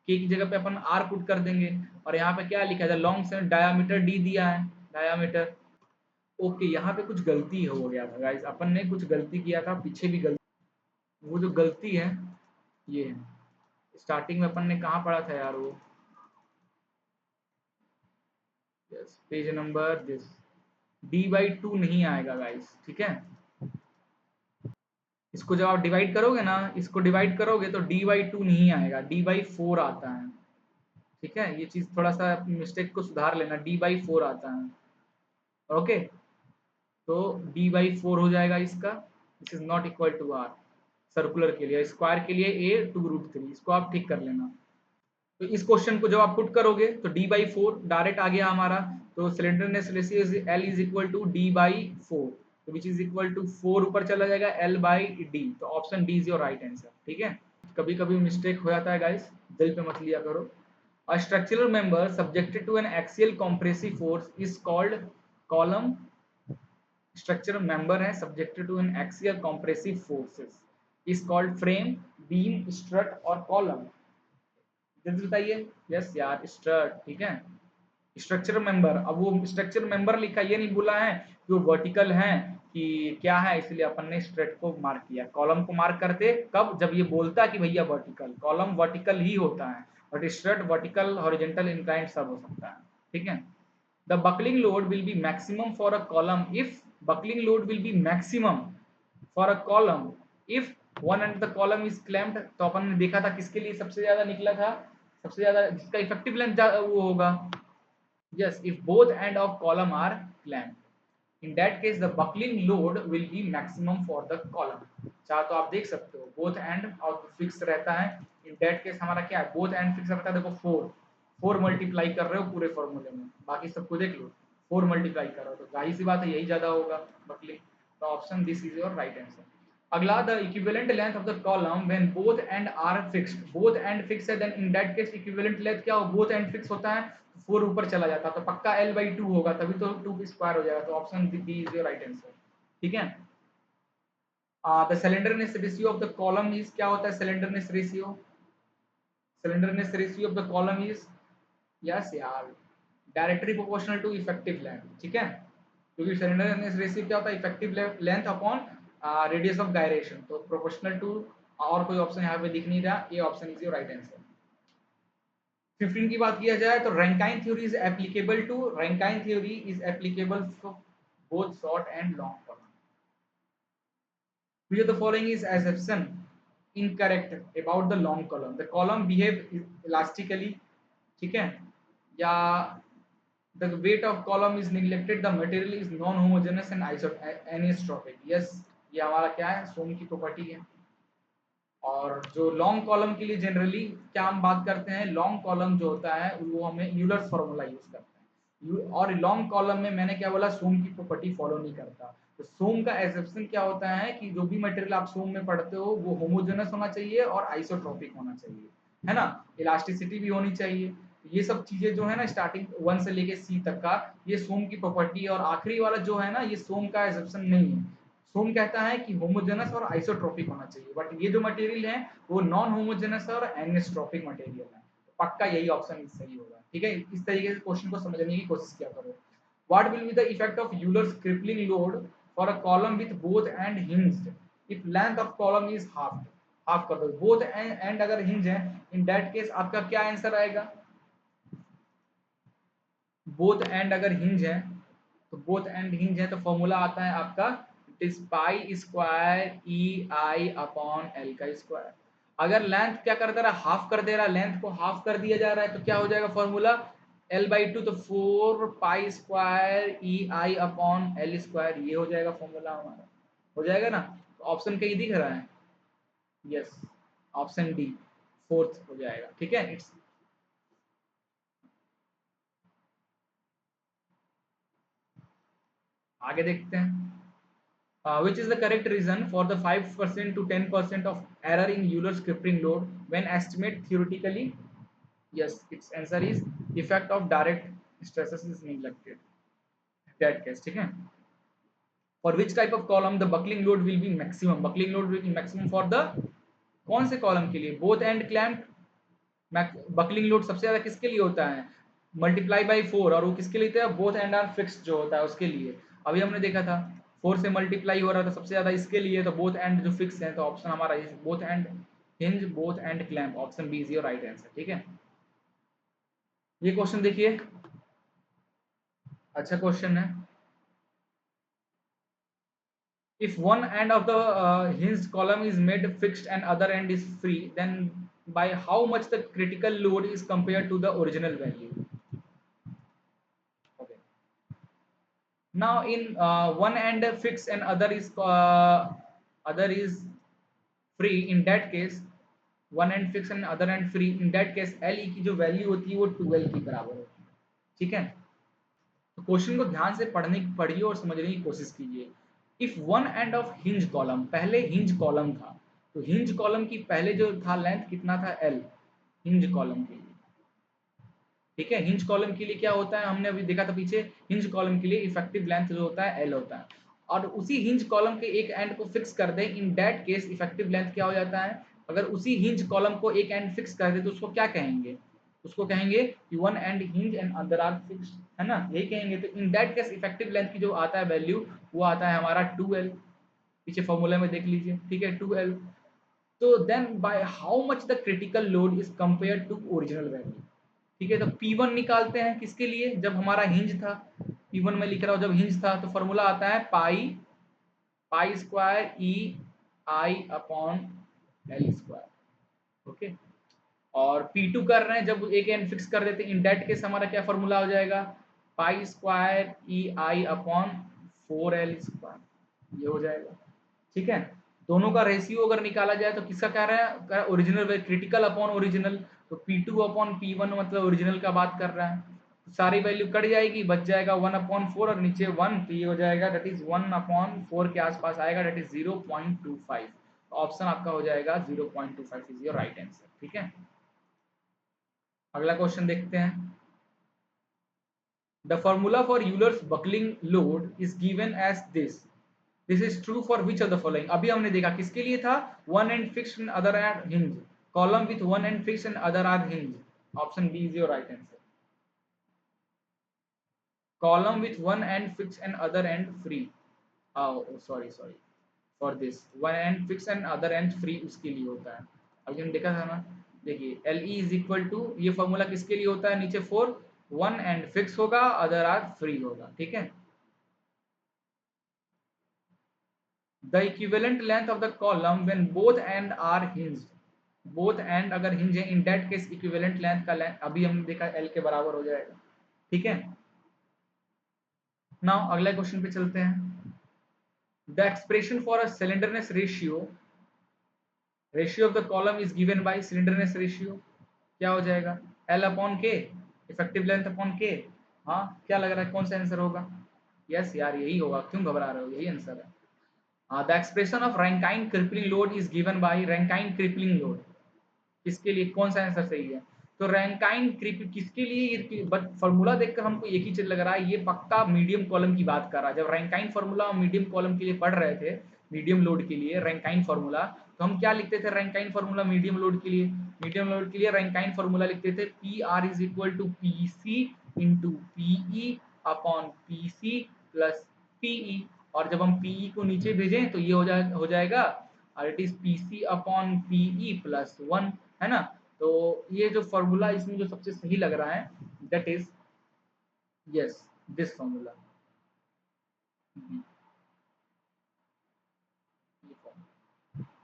K की जगह पे अपन R पुट कर देंगे, और यहाँ पे क्या लिखा है, लॉन्ग सिलेंडर डायमीटर D दिया है, डायमीटर। ओके, यहाँ पे कुछ गलती हो गया था गाइस, अपन ने कुछ गलती किया था, पीछे भी गलती, वो जो गलती है ये है, स्टार्टिंग में अपन ने कहाँ पढ़ा था यार वो, yes page number this, d/2 नहीं आएगा गाइस, ठीक है। इसको जब आप डिवाइड करोगे ना, इसको डिवाइड करोगे तो d/2 नहीं आएगा, d/4 आता है, ठीक है। ये चीज थोड़ा सा मिस्टेक को सुधार लेना, d/4 आता है, ओके। तो d/4 हो जाएगा इसका, this is not equal to R circular के लिए, स्क्वायर के लिए A 2√3, इसको आप ठीक कर लेना। तो इस क्वेश्चन को जब आप पुट करोगे तो d बाई फोर डायरेक्ट आ गया हमारा, तो slenderness ratio is L is equal to d by four, तो which is equal to four ऊपर चला जाएगा L बाई डी, तो option D is your right answer. ठीक है, कभी कभी मिस्टेक हो जाता है गाइस, दिल पे मत लिया करो। A structural member subjected to an axial compressive force is called column। structural member है subjected to an axial compressive forces is called frame, beam, strut और column। जल्दी बताइए। यस यार, स्ट्रट। ठीक है, स्ट्रक्चर मेंबर। अब वो स्ट्रक्चर मेंबर लिखा, ये नहीं बोला है कि वो वर्टिकल है कि क्या है, इसलिए अपन ने स्ट्रेट को मार्क किया। कॉलम को मार्क करते कब, जब ये बोलता है कि भैया वर्टिकल, कॉलम वर्टिकल ही होता है, but straight vertical, horizontal, inclined सब हो सकता है। ठीक है, the buckling load will be maximum for a column if, buckling load will be maximum for a column if one and the column is clamped. तो अपन ने देखा था किसके लिए सबसे ज्यादा निकला था, सबसे ज्यादा जिसका इफेक्टिव लेंथ वो होगा। Yes, if both end of column are clamped. In that case, the buckling load will be maximum for the column। चाहे तो आप देख सकते हो both end और फिक्स रहता है। In that case हमारा क्या है, both end फिक्स रहता है। देखो फोर, फोर मल्टीप्लाई कर रहे हो पूरे फॉर्मूले में, बाकी सबको देख लो, फोर मल्टीप्लाई कर रहे हो, तो जाहिर सी बात है यही ज्यादा होगा बकलिंग। तो option this is your right answer. अगला, the equivalent length of the column when both end are fixed. Both end fix है, then in that case equivalent length क्या हो, बोथ एंड फिक्स होता है, फोर ऊपर चला जाता है, तो पक्का L बाई टू होगा, तभी तो टू स्क्वायर हो जाएगा। तो option B is your right answer. ठीक है, the slenderness ratio of the column is, क्या होता है slenderness ratio, slenderness ratio of the column is, yes यार, directly proportional to effective length. ठीक है, क्योंकि सिलेंडरनेस रेशियो क्या होता है, effective length upon radius of gyration, तो प्रोपोर्शनल टू, और कोई ऑप्शन यहाँ पे दिख नहीं रहा, ये option is your right answer. 15 की बात किया जाए तो Rankine theory is applicable to, Rankine theory is applicable for both short and long column. Which of the following is assumption incorrect about the long column? The column behave elastically, ठीक है, या the weight of column is neglected, the material is non homogeneous and anisotropic। yes, ये हमारा क्या है, सोम की property है। और जो लॉन्ग कॉलम के लिए जनरली क्या हम बात करते हैं, लॉन्ग कॉलम जो होता है वो हमें यूलर्स फॉर्मूला यूज करते हैं, और लॉन्ग कॉलम में मैंने क्या बोला, सोम की प्रॉपर्टी फॉलो नहीं करता। तो सोम का एसेप्शन क्या होता है कि जो भी मटेरियल आप सोम में पढ़ते हो वो होमोजेनस होना चाहिए और आइसोट्रोपिक होना चाहिए, है ना, इलास्टिसिटी भी होनी चाहिए। ये सब चीजें जो है ना, स्टार्टिंग वन से लेके सी तक का ये सोम की प्रॉपर्टी, और आखिरी वाला जो है ना, ये सोम का एसेप्शन नहीं है। सोम कहता है कि होमोजेनस और आइसोट्रोपिक होना चाहिए, बट ये जो मटेरियल है वो नॉन होमोजेनस और एनिसोट्रोपिक मटेरियल है, तो पक्का यही ऑप्शन सही होगा। ठीक है, इस तरीके से क्वेश्चन को समझने की कोशिश किया करो। What will be the effect of Euler's crippling load for a column with both and hinged if length of column is half, half कर दो, बोथ एंड अगर हिंज है, इन दैट केस आपका क्या आंसर आएगा, बोथ एंड अगर hinge है, तो बोथ एंड हिंज है तो फॉर्मूला आता है आपका, it is pi square E I upon L का स्क्वायर। अगर लेंथ क्या कर दे रहा है, हाफ कर दे रहा है, लेंथ को हाफ कर दिया जा रहा है, तो क्या हो जाएगा फॉर्मूला, एल बाई टू, तो four pi square E I upon L square, ये हो जाएगा फॉर्मूला हमारा, हो जाएगा ना। तो ऑप्शन कहीं दिख रहा है, यस, ऑप्शन डी फोर्थ हो जाएगा। ठीक है, इट्स, आगे देखते हैं। Which is the correct reason for the 5% to 10% of error in Euler's crippling load when estimate theoretically? Yes, its answer is effect of direct stresses is neglected, that case। ठीक है, for which type of column the buckling load will be maximum, buckling load will be maximum for the, कौन से column के लिए, both end clamped। Buckling load सबसे ज्यादा किसके लिए होता है, मल्टीप्लाई बाई फोर, और वो किसके लिए होता है, बोथ एंड आर फिक्स्ड जो होता है उसके लिए। अभी हमने देखा था फोर से मल्टीप्लाई हो रहा था सबसे ज्यादा इसके लिए, तो बोथ एंड जो फिक्स है, तो ऑप्शन हमारा both end hinge, both end clamp, option B is your right answer. ठीक है, ये क्वेश्चन देखिए, अच्छा क्वेश्चन है। If one end of the hinged column is made fixed and other end is free, then by how much the critical load is compared to the original value? Okay. Now in one end fixed and other is free. In that case, one end fix and other end free, in that case L E की जो value होती है वो 2l के बराबर होती है। ठीक है, तो क्वेश्चन को ध्यान से पढ़िए और समझने की कोशिश कीजिए। If one end of hinge column, पहले हिंज कॉलम था, तो हिंज कॉलम की पहले जो था लेंथ कितना था एल, हिंज कॉलम के लिए। ठीक है, हिंज कॉलम के लिए क्या होता है, हमने अभी देखा था पीछे, हिंज कॉलम के लिए इफेक्टिव लेंथ जो होता है एल होता है, और उसी हिंज कॉलम के एक एंड को फिक्स कर दे, in that case effective length क्या हो जाता है, अगर उसी हिंज कॉलम को एक एंड फिक्स कर दे तो उसको क्या कहेंगे, उसको कहेंगे कि one end hinge and other are fixed, है ना, यही कहेंगे। तो in that case effective length की जो आता है वैल्यू, वो आता है हमारा 2l, पीछे फॉर्मूला में देख लीजिए। ठीक है, 2l। तो then by how much the critical load is compare to original value. ठीक है, तो P1 निकालते हैं किसके लिए, जब हमारा हिंज था, P1 में लिख रहा हूं जब हिंज था, तो फॉर्मूला आता है पाई, पाई square E I upon L square. Okay, और P2 कर रहे हैं जब एक एन फिक्स कर देते हैं, इन दैट केस हमारा क्या फॉर्मूला हो जाएगा, pi square E I upon 4l square, ये हो जाएगा। ठीक है, दोनों का रेशियो अगर निकाला जाए तो किसका कह रहा है, ओरिजिनल क्रिटिकल अपॉन ओरिजिनल, तो P2 अपॉन P1 मतलब ओरिजिनल का बात कर रहा है, तो सारी वैल्यू कट जाएगी, बच जाएगा 1/4 और नीचे 1, तो ये हो जाएगा दैट इज 1/4 के आसपास आएगा, दैट इज 0.25। ऑप्शन आपका हो जाएगा 0.25 इज योर राइट आंसर। ठीक है, अगला क्वेश्चन देखते हैं। The formula for Euler's buckling load is given as this is true for which of the following. अभी हमने देखा किसके लिए था, one end fixed and other end hinge, column with one end fixed and other are hinge, option B is your right answer. Column with one end fixed and other end free, sorry for this one end fixed and other end free उसके लिए होता है। अभी हमने देखा था ना, देखिए L E is equal to, ये फॉर्मूला किसके लिए होता है, नीचे 4, वन एंड फिक्स होगा अदर आर फ्री होगा। ठीक है, the equivalent length of the column when both end are hinged, both end अगर हिंज है, in that case equivalent length का लेंथ अभी हमने देखा एल के बराबर हो जाएगा। ठीक है, नाउ अगले क्वेश्चन पे चलते हैं। The expression for a slenderness ratio of the column is given bye slenderness ratio, क्या हो जाएगा, एल अपॉन के, इफेक्टिव लेंथ अपॉन के। हाँ, क्या लग रहा है कौन सा आंसर होगा, यस यार यही होगा, क्यों घबरा रहे हो, यही आंसर है। The expression of Rankine crippling load is given bye Rankine crippling load, किसके लिए, कौन सा आंसर सही है, तो रैंकाइन क्रिप किसके लिए, बट फॉर्मूला देखकर हमको एक ही चीज लग रहा है, ये पक्का मीडियम कॉलम की बात कर रहा है। जब रैंकाइन फॉर्मूला हम मीडियम कॉलम के लिए पढ़ रहे थे, मीडियम लोड के लिए रैंकाइन फॉर्मूला, तो हम क्या लिखते थे रैंकाइन फॉर्मूला मीडियम लोड के लिए, मीडियम लोड के लिए रैंकाइन फॉर्मूला लिखते थे P R is equal to P C into PE upon P C plus PE, और जब हम पीई को नीचे भेजें तो ये हो जाएगा और it is P C upon PE plus 1, है ना। तो ये जो फॉर्मूला इसमें जो सबसे सही लग रहा है, that is yes this formula,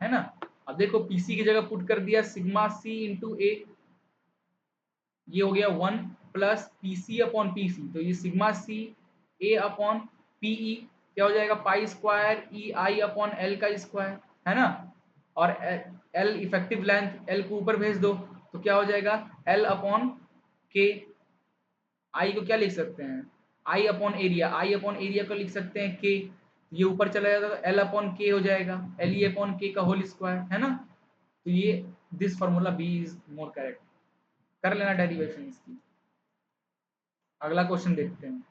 है ना। अब देखो पीसी की जगह पुट कर दिया सिग्मा सी इंटू ए, ये हो गया 1 plus P C upon P C, तो ये sigma C A upon PE क्या हो जाएगा, pi square E I upon L का स्क्वायर, है ना। और एल इफेक्टिव लेंथ, एल को ऊपर भेज दो तो क्या हो जाएगा, एल अपॉन के, आई को क्या लिख सकते हैं, आई अपॉन एरिया, आई अपॉन एरिया को लिख सकते हैं के, ये ऊपर चला जाता तो एल अपॉन के हो जाएगा, एल ई अपॉन के का होल स्क्वायर, है ना। तो ये this formula B is more correct, कर लेना डेरिवेशन इसकी। अगला क्वेश्चन देखते हैं।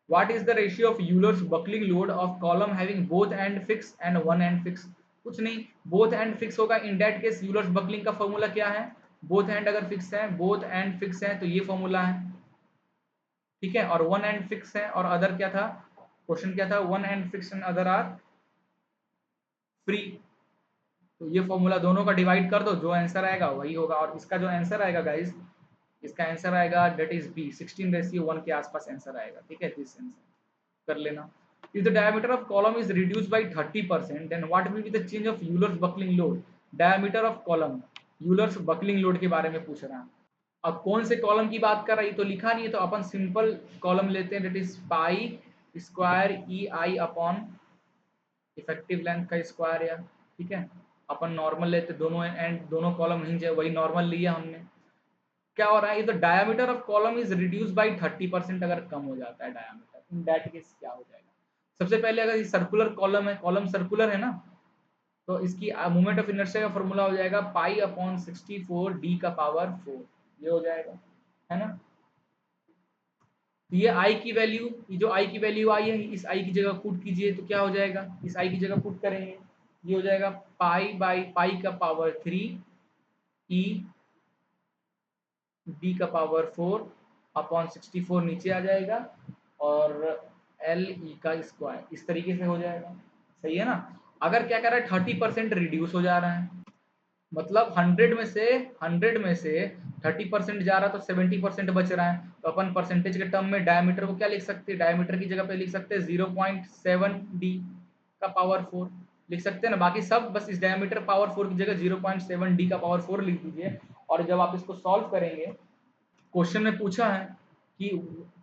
What is the ratio of Euler's buckling load of column having both end fix and one end fix, कुछ नहीं, बोथ एंड फिक्स होगा, in that case Euler's buckling का फॉर्मूला क्या है, बोथ एंड अगर फिक्स है, बोथ एंड फिक्स है तो ये फॉर्मूला है। ठीक है, और वन एंड फिक्स है और अदर क्या था, क्वेश्चन क्या था, one end fix and other are free, तो ये फॉर्मूला दोनों का डिवाइड कर दो, जो आंसर आएगा वही होगा, और इसका जो आंसर आएगा गाइस, इसका आंसर आएगा दैट इज बी 16:1 के आसपास आंसर आएगा। ठीक है, दिस आंसर कर लेना। If the diameter of column is reduced by 30%, then what will be the change of Euler's buckling load, diameter of column, Euler's buckling load के बारे में पूछ रहा है। अब कौन से कॉलम की बात कर रहा है, ये तो लिखा नहीं है, तो अपन सिंपल कॉलम लेते हैं, that is pi square E I upon effective length का स्क्वायर, या ठीक है, अपन नॉर्मल लेते, दोनों एंड दोनों कॉलम हिंज है, वही नॉर्मल लिया हमने। क्या हो रहा है, the diameter of column is reduce by 30%, अगर कम हो जाता है डायमीटर, इन दैट केस क्या हो जाएगा? सबसे पहले अगर ये सर्कुलर कॉलम है, कॉलम सर्कुलर है ना, तो इसकी मोमेंट ऑफ इनर्शिया का फॉर्मूला हो जाएगा पाई अपॉन 64 डी का पावर 4, ये हो जाएगा, है ना। तो ये आई की वैल्यू, ये जो आई की वैल्यू आई है, इस आई की जगह पुट कीजिए तो क्या हो जाएगा, इस आई की जगह पुट करेंगे, ये हो जाएगा पाई बाई पाई का पावर 3 ई डी का पावर 4 अपॉन 64 नीचे आ जाएगा, और एल ई का स्क्वायर, इस तरीके से हो जाएगा। सही है ना। अगर क्या कर रहा है, 30% रिड्यूस हो जा रहा है, मतलब 100 में से 30% जा रहा है, तो 70% बच रहा है। तो अपन परसेंटेज के टर्म में डायमीटर को क्या लिख सकते हैं, डायमीटर की जगह पे लिख सकते हैं 0.7 डी का पावर 4 लिख सकते हैं ना। बाकी सब बस इस डायमीटर पावर 4 की जगह 0.7 डी का पावर 4 लिख दीजिए। और जब आप इसको सॉल्व करेंगे, क्वेश्चन में पूछा है कि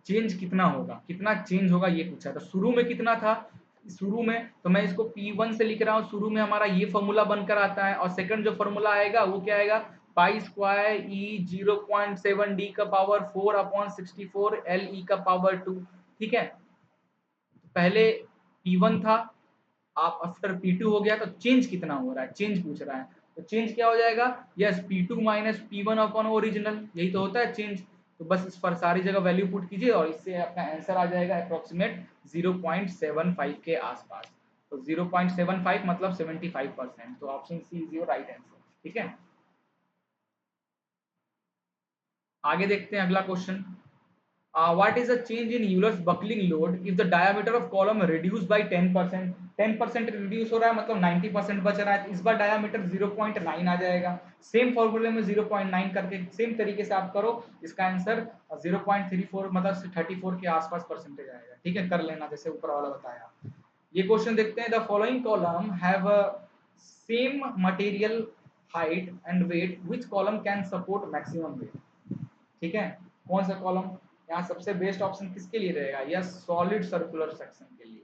चेंज कितना होगा, कितना चेंज होगा ये पूछा था। शुरू में कितना था, शुरू में तो मैं इसको P1 से लिख रहा हूँ, शुरू में हमारा ये फॉर्मूला बनकर आता है, और सेकंड जो फॉर्मूला आएगा वो क्या आएगा, पाई स्क्वायर ई 0.7 डी का पावर 4 अपॉन 64 एल ई का पावर 2। ठीक है, पहले P1 था, आप आफ्टर P2 हो गया, तो चेंज कितना हो रहा है, चेंज पूछ रहा है। तो चेंज क्या हो जाएगा, yes P2 minus P1 upon original, यही तो होता है चेंज। तो बस इस पर सारी जगह वैल्यू पुट कीजिए और इससे आपका आंसर आ जाएगा अप्रोक्सीमेट 0.75 के आसपास। तो 0.75 मतलब 75%, तो option C is your right answer. ठीक है, आगे देखते हैं अगला question. What is the change in Euler's buckling load if the diameter of column reduced by 10%? 10% reduce हो रहा है, मतलब 90% बच रहा है, तो इस बार डायमीटर 0.9 आ जाएगा। सेम फॉर्मूले में 0.9 करके सेम तरीके से आप करो, इसका आंसर 0.34 मतलब 34 के आसपास परसेंटेज आएगा। ठीक है, कर लेना जैसे ऊपर वाला बताया। ये क्वेश्चन देखते हैं। The following column have same material height and weight, which column can support maximum weight? ठीक है, कौन सा कॉलम, यहाँ सबसे बेस्ट ऑप्शन किसके लिए रहेगा, या सॉलिड सर्कुलर सेक्शन के लिए।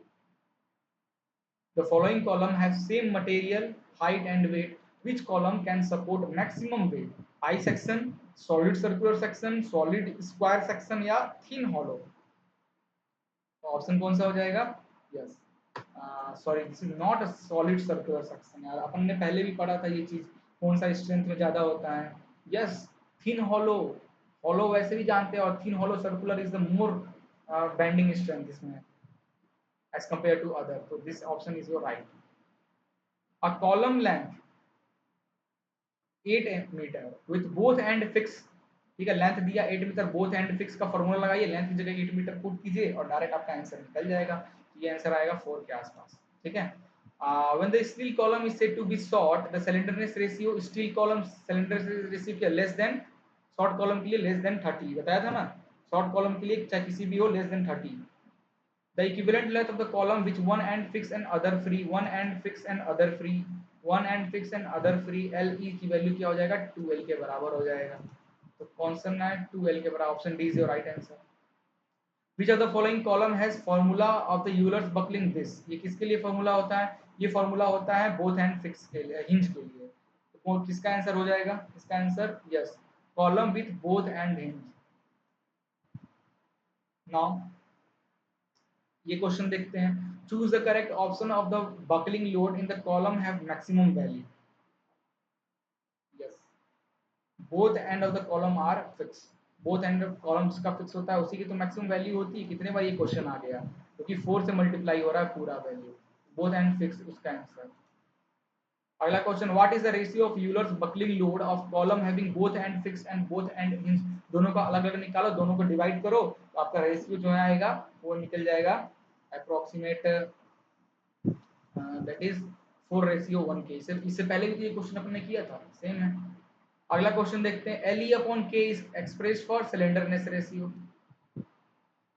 The following column have same material height and weight, which column can support maximum weight? I section, solid circular section, solid square section, या थिन हॉलो। तो ऑप्शन कौन सा हो जाएगा, yes sorry this is not a solid circular section. यार अपन ने पहले भी पढ़ा था ये चीज, कौन सा स्ट्रेंथ में ज्यादा होता है, यस थिन हॉलो। हॉलो वैसे भी जानते हैं, और thin hollow circular is the more bending strength इसमें as compared to other, so this option is your right. A column length 8 metre with both end fix, ठीक है, लेंथ दिया 8 metre, both end fix का formula लगाइए, length की जगह 8 metre put कीजिए और डायरेक्ट आपका आंसर निकल जाएगा। ये आंसर आएगा 4 के आसपास। ठीक है, when the steel column is said to be short, the slenderness ratio steel column slenderness ratio क्या लेस देन, शॉर्ट कॉलम के लिए लेस देन 30 बताया था ना, शॉर्ट कॉलम के लिए चाहे किसी भी हो less than 30। The equivalent length of the column which one end fixed and other free, one end fixed and other free, one end fixed and other free, LE की वैल्यू क्या हो जाएगा, 2L के बराबर हो जाएगा। तो कौन सा है 2L के बराबर, option D is your right answer. Which of the following column has formula of the Euler's buckling this? ये किसके लिए फॉर्मूला होता है, ये फॉर्मूला होता है बोथ एंड फिक्स के लिए, हिंज के लिए। तो किसका आंसर हो जाएगा, इसका answer yes column with both end hinge. Now ये क्वेश्चन देखते हैं। Choose the correct option of the buckling load in the column have maximum value. Yes, both end of the column are fix, both end of column जिसका fix होता है उसी की तो maximum value होती है। कितने बार ये क्वेश्चन आ गया, क्योंकि 4 से मल्टीप्लाई हो रहा है पूरा वैल्यू, बोथ एंड फिक्स उसका आंसर। अगला question, what is the ratio of Euler's buckling load of column having both end fix and both end hinge? दोनों का अलग अलग निकालो, दोनों को डिवाइड करो, तो आपका रेशियो जो है आएगा वो निकल जाएगा अप्रोक्सीमेट, दैट इज 4:1 के। इससे पहले भी तो ये क्वेश्चन अपने किया था, सेम है। अगला क्वेश्चन देखते हैं। L E upon K is express for slenderness ratio.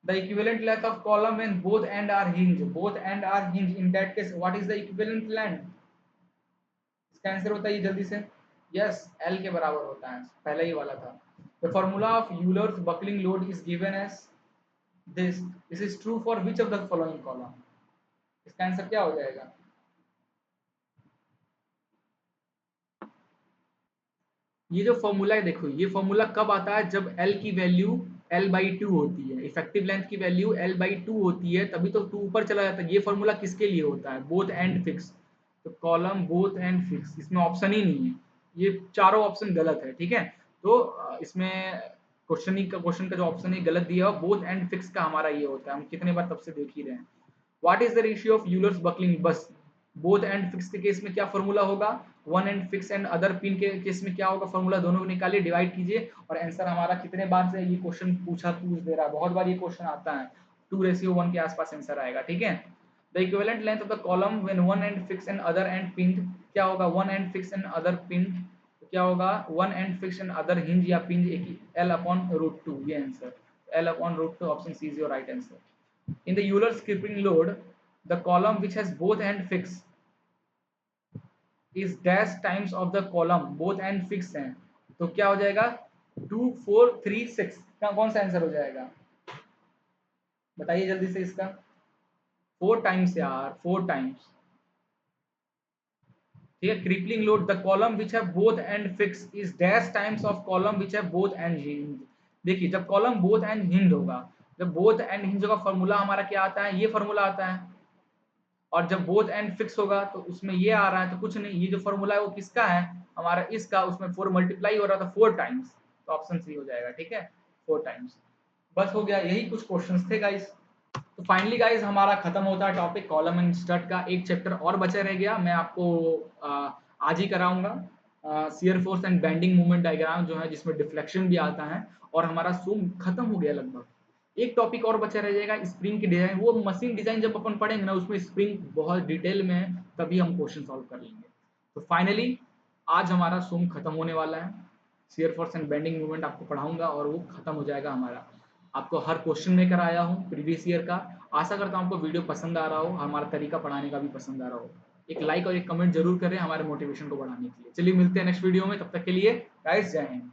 The equivalent length of column when both end are hinge, both end are hinge, in that case what is the equivalent length? इसका answer बताइए जल्दी से। Yes, L के बराबर होता है, पहले ही वाला था। The formula of Euler's buckling load is given as this, this is true for which of the following column? इसका आंसर क्या हो जाएगा, ये जो फॉर्मूला है देखो, ये फॉर्मूला कब आता है, जब एल की वैल्यू L/2 होती है, इफेक्टिव लेंथ की वैल्यू L/2 होती है, तभी तो 2 ऊपर चला जाता है। ये फॉर्मूला किसके लिए होता है, बोथ एंड फिक्स। तो कॉलम बोथ एंड फिक्स, इसमें ऑप्शन ही नहीं है, ये चारों ऑप्शन गलत है, ठीक है। तो इसमें क्वेश्चन का जो ऑप्शन है गलत दिया है, बोथ एंड फिक्स का हमारा ये होता है, हम कितने बार तब से देख ही रहे हैं। What is the ratio of Euler's buckling, बस बोथ एंड फिक्स के केस में क्या फॉर्मूला होगा, one end fix and other pin के केस में क्या होगा फॉर्मूला, दोनों को निकालिए, डिवाइड कीजिए, और आंसर हमारा कितने बार से ये क्वेश्चन पूछ दे रहा है, बहुत बार ये क्वेश्चन आता है, 2:1 के आसपास आंसर आएगा, ठीक है। The equivalent length of the column when one end fix and other end pin, क्या होगा, one end fix and other pin, तो क्या होगा, one end fix and other hinge या पिन, L/√2, ये answer L/√2, option C is your right answer. In the Euler's skipping load, the column which has both end fixed is dash times of the column both end fixed हैं, तो क्या हो जाएगा, 2 4 3 6 का कौन सा answer हो जाएगा, बताइए जल्दी से इसका। 4 टाइम्स यार, 4 टाइम्स, ठीक है। Crippling load, the column which have both end fix is dash times of column which have both end hinge. देखिए जब कॉलम बोथ एंड हिंज होगा, जब बोथ एंड हिंज होगा, फॉर्मूला हमारा क्या आता है, ये फॉर्मूला आता है, और जब बोथ एंड फिक्स होगा तो उसमें ये आ रहा है, तो कुछ नहीं, ये जो फॉर्मूला है वो किसका है, हमारा इसका, उसमें 4 मल्टीप्लाई हो रहा था 4 टाइम्स, तो ऑप्शन सी हो जाएगा, ठीक है, 4 टाइम्स। बस हो गया, यही कुछ क्वेश्चंस थे गाइस। तो फाइनली गाइस हमारा खत्म होता है टॉपिक कॉलम एंड स्टड का, एक चैप्टर और बचा रह गया, मैं आपको आज ही कराऊंगा, shear force and bending movement diagram जो है, जिसमें डिफ्लेक्शन भी आता है, और हमारा सूम खत्म हो गया लगभग। एक टॉपिक और बचा रह जाएगा, स्प्रिंग की डिजाइन, वो मशीन डिजाइन जब अपन पढ़ेंगे ना, उसमें स्प्रिंग बहुत डिटेल में है, तभी हम क्वेश्चन सॉल्व कर लेंगे। तो फाइनली आज हमारा सूम खत्म होने वाला है, shear force and bending movement आपको पढ़ाऊंगा और वो खत्म हो जाएगा हमारा। आपको हर क्वेश्चन में कराया हूँ प्रीवियस ईयर का। आशा करता हूँ आपको वीडियो पसंद आ रहा हो, हमारा तरीका पढ़ाने का भी पसंद आ रहा हो। एक लाइक और एक कमेंट जरूर करें हमारे मोटिवेशन को बढ़ाने के लिए। चलिए मिलते हैं नेक्स्ट वीडियो में, तब तक के लिए गाइस जय हिंद।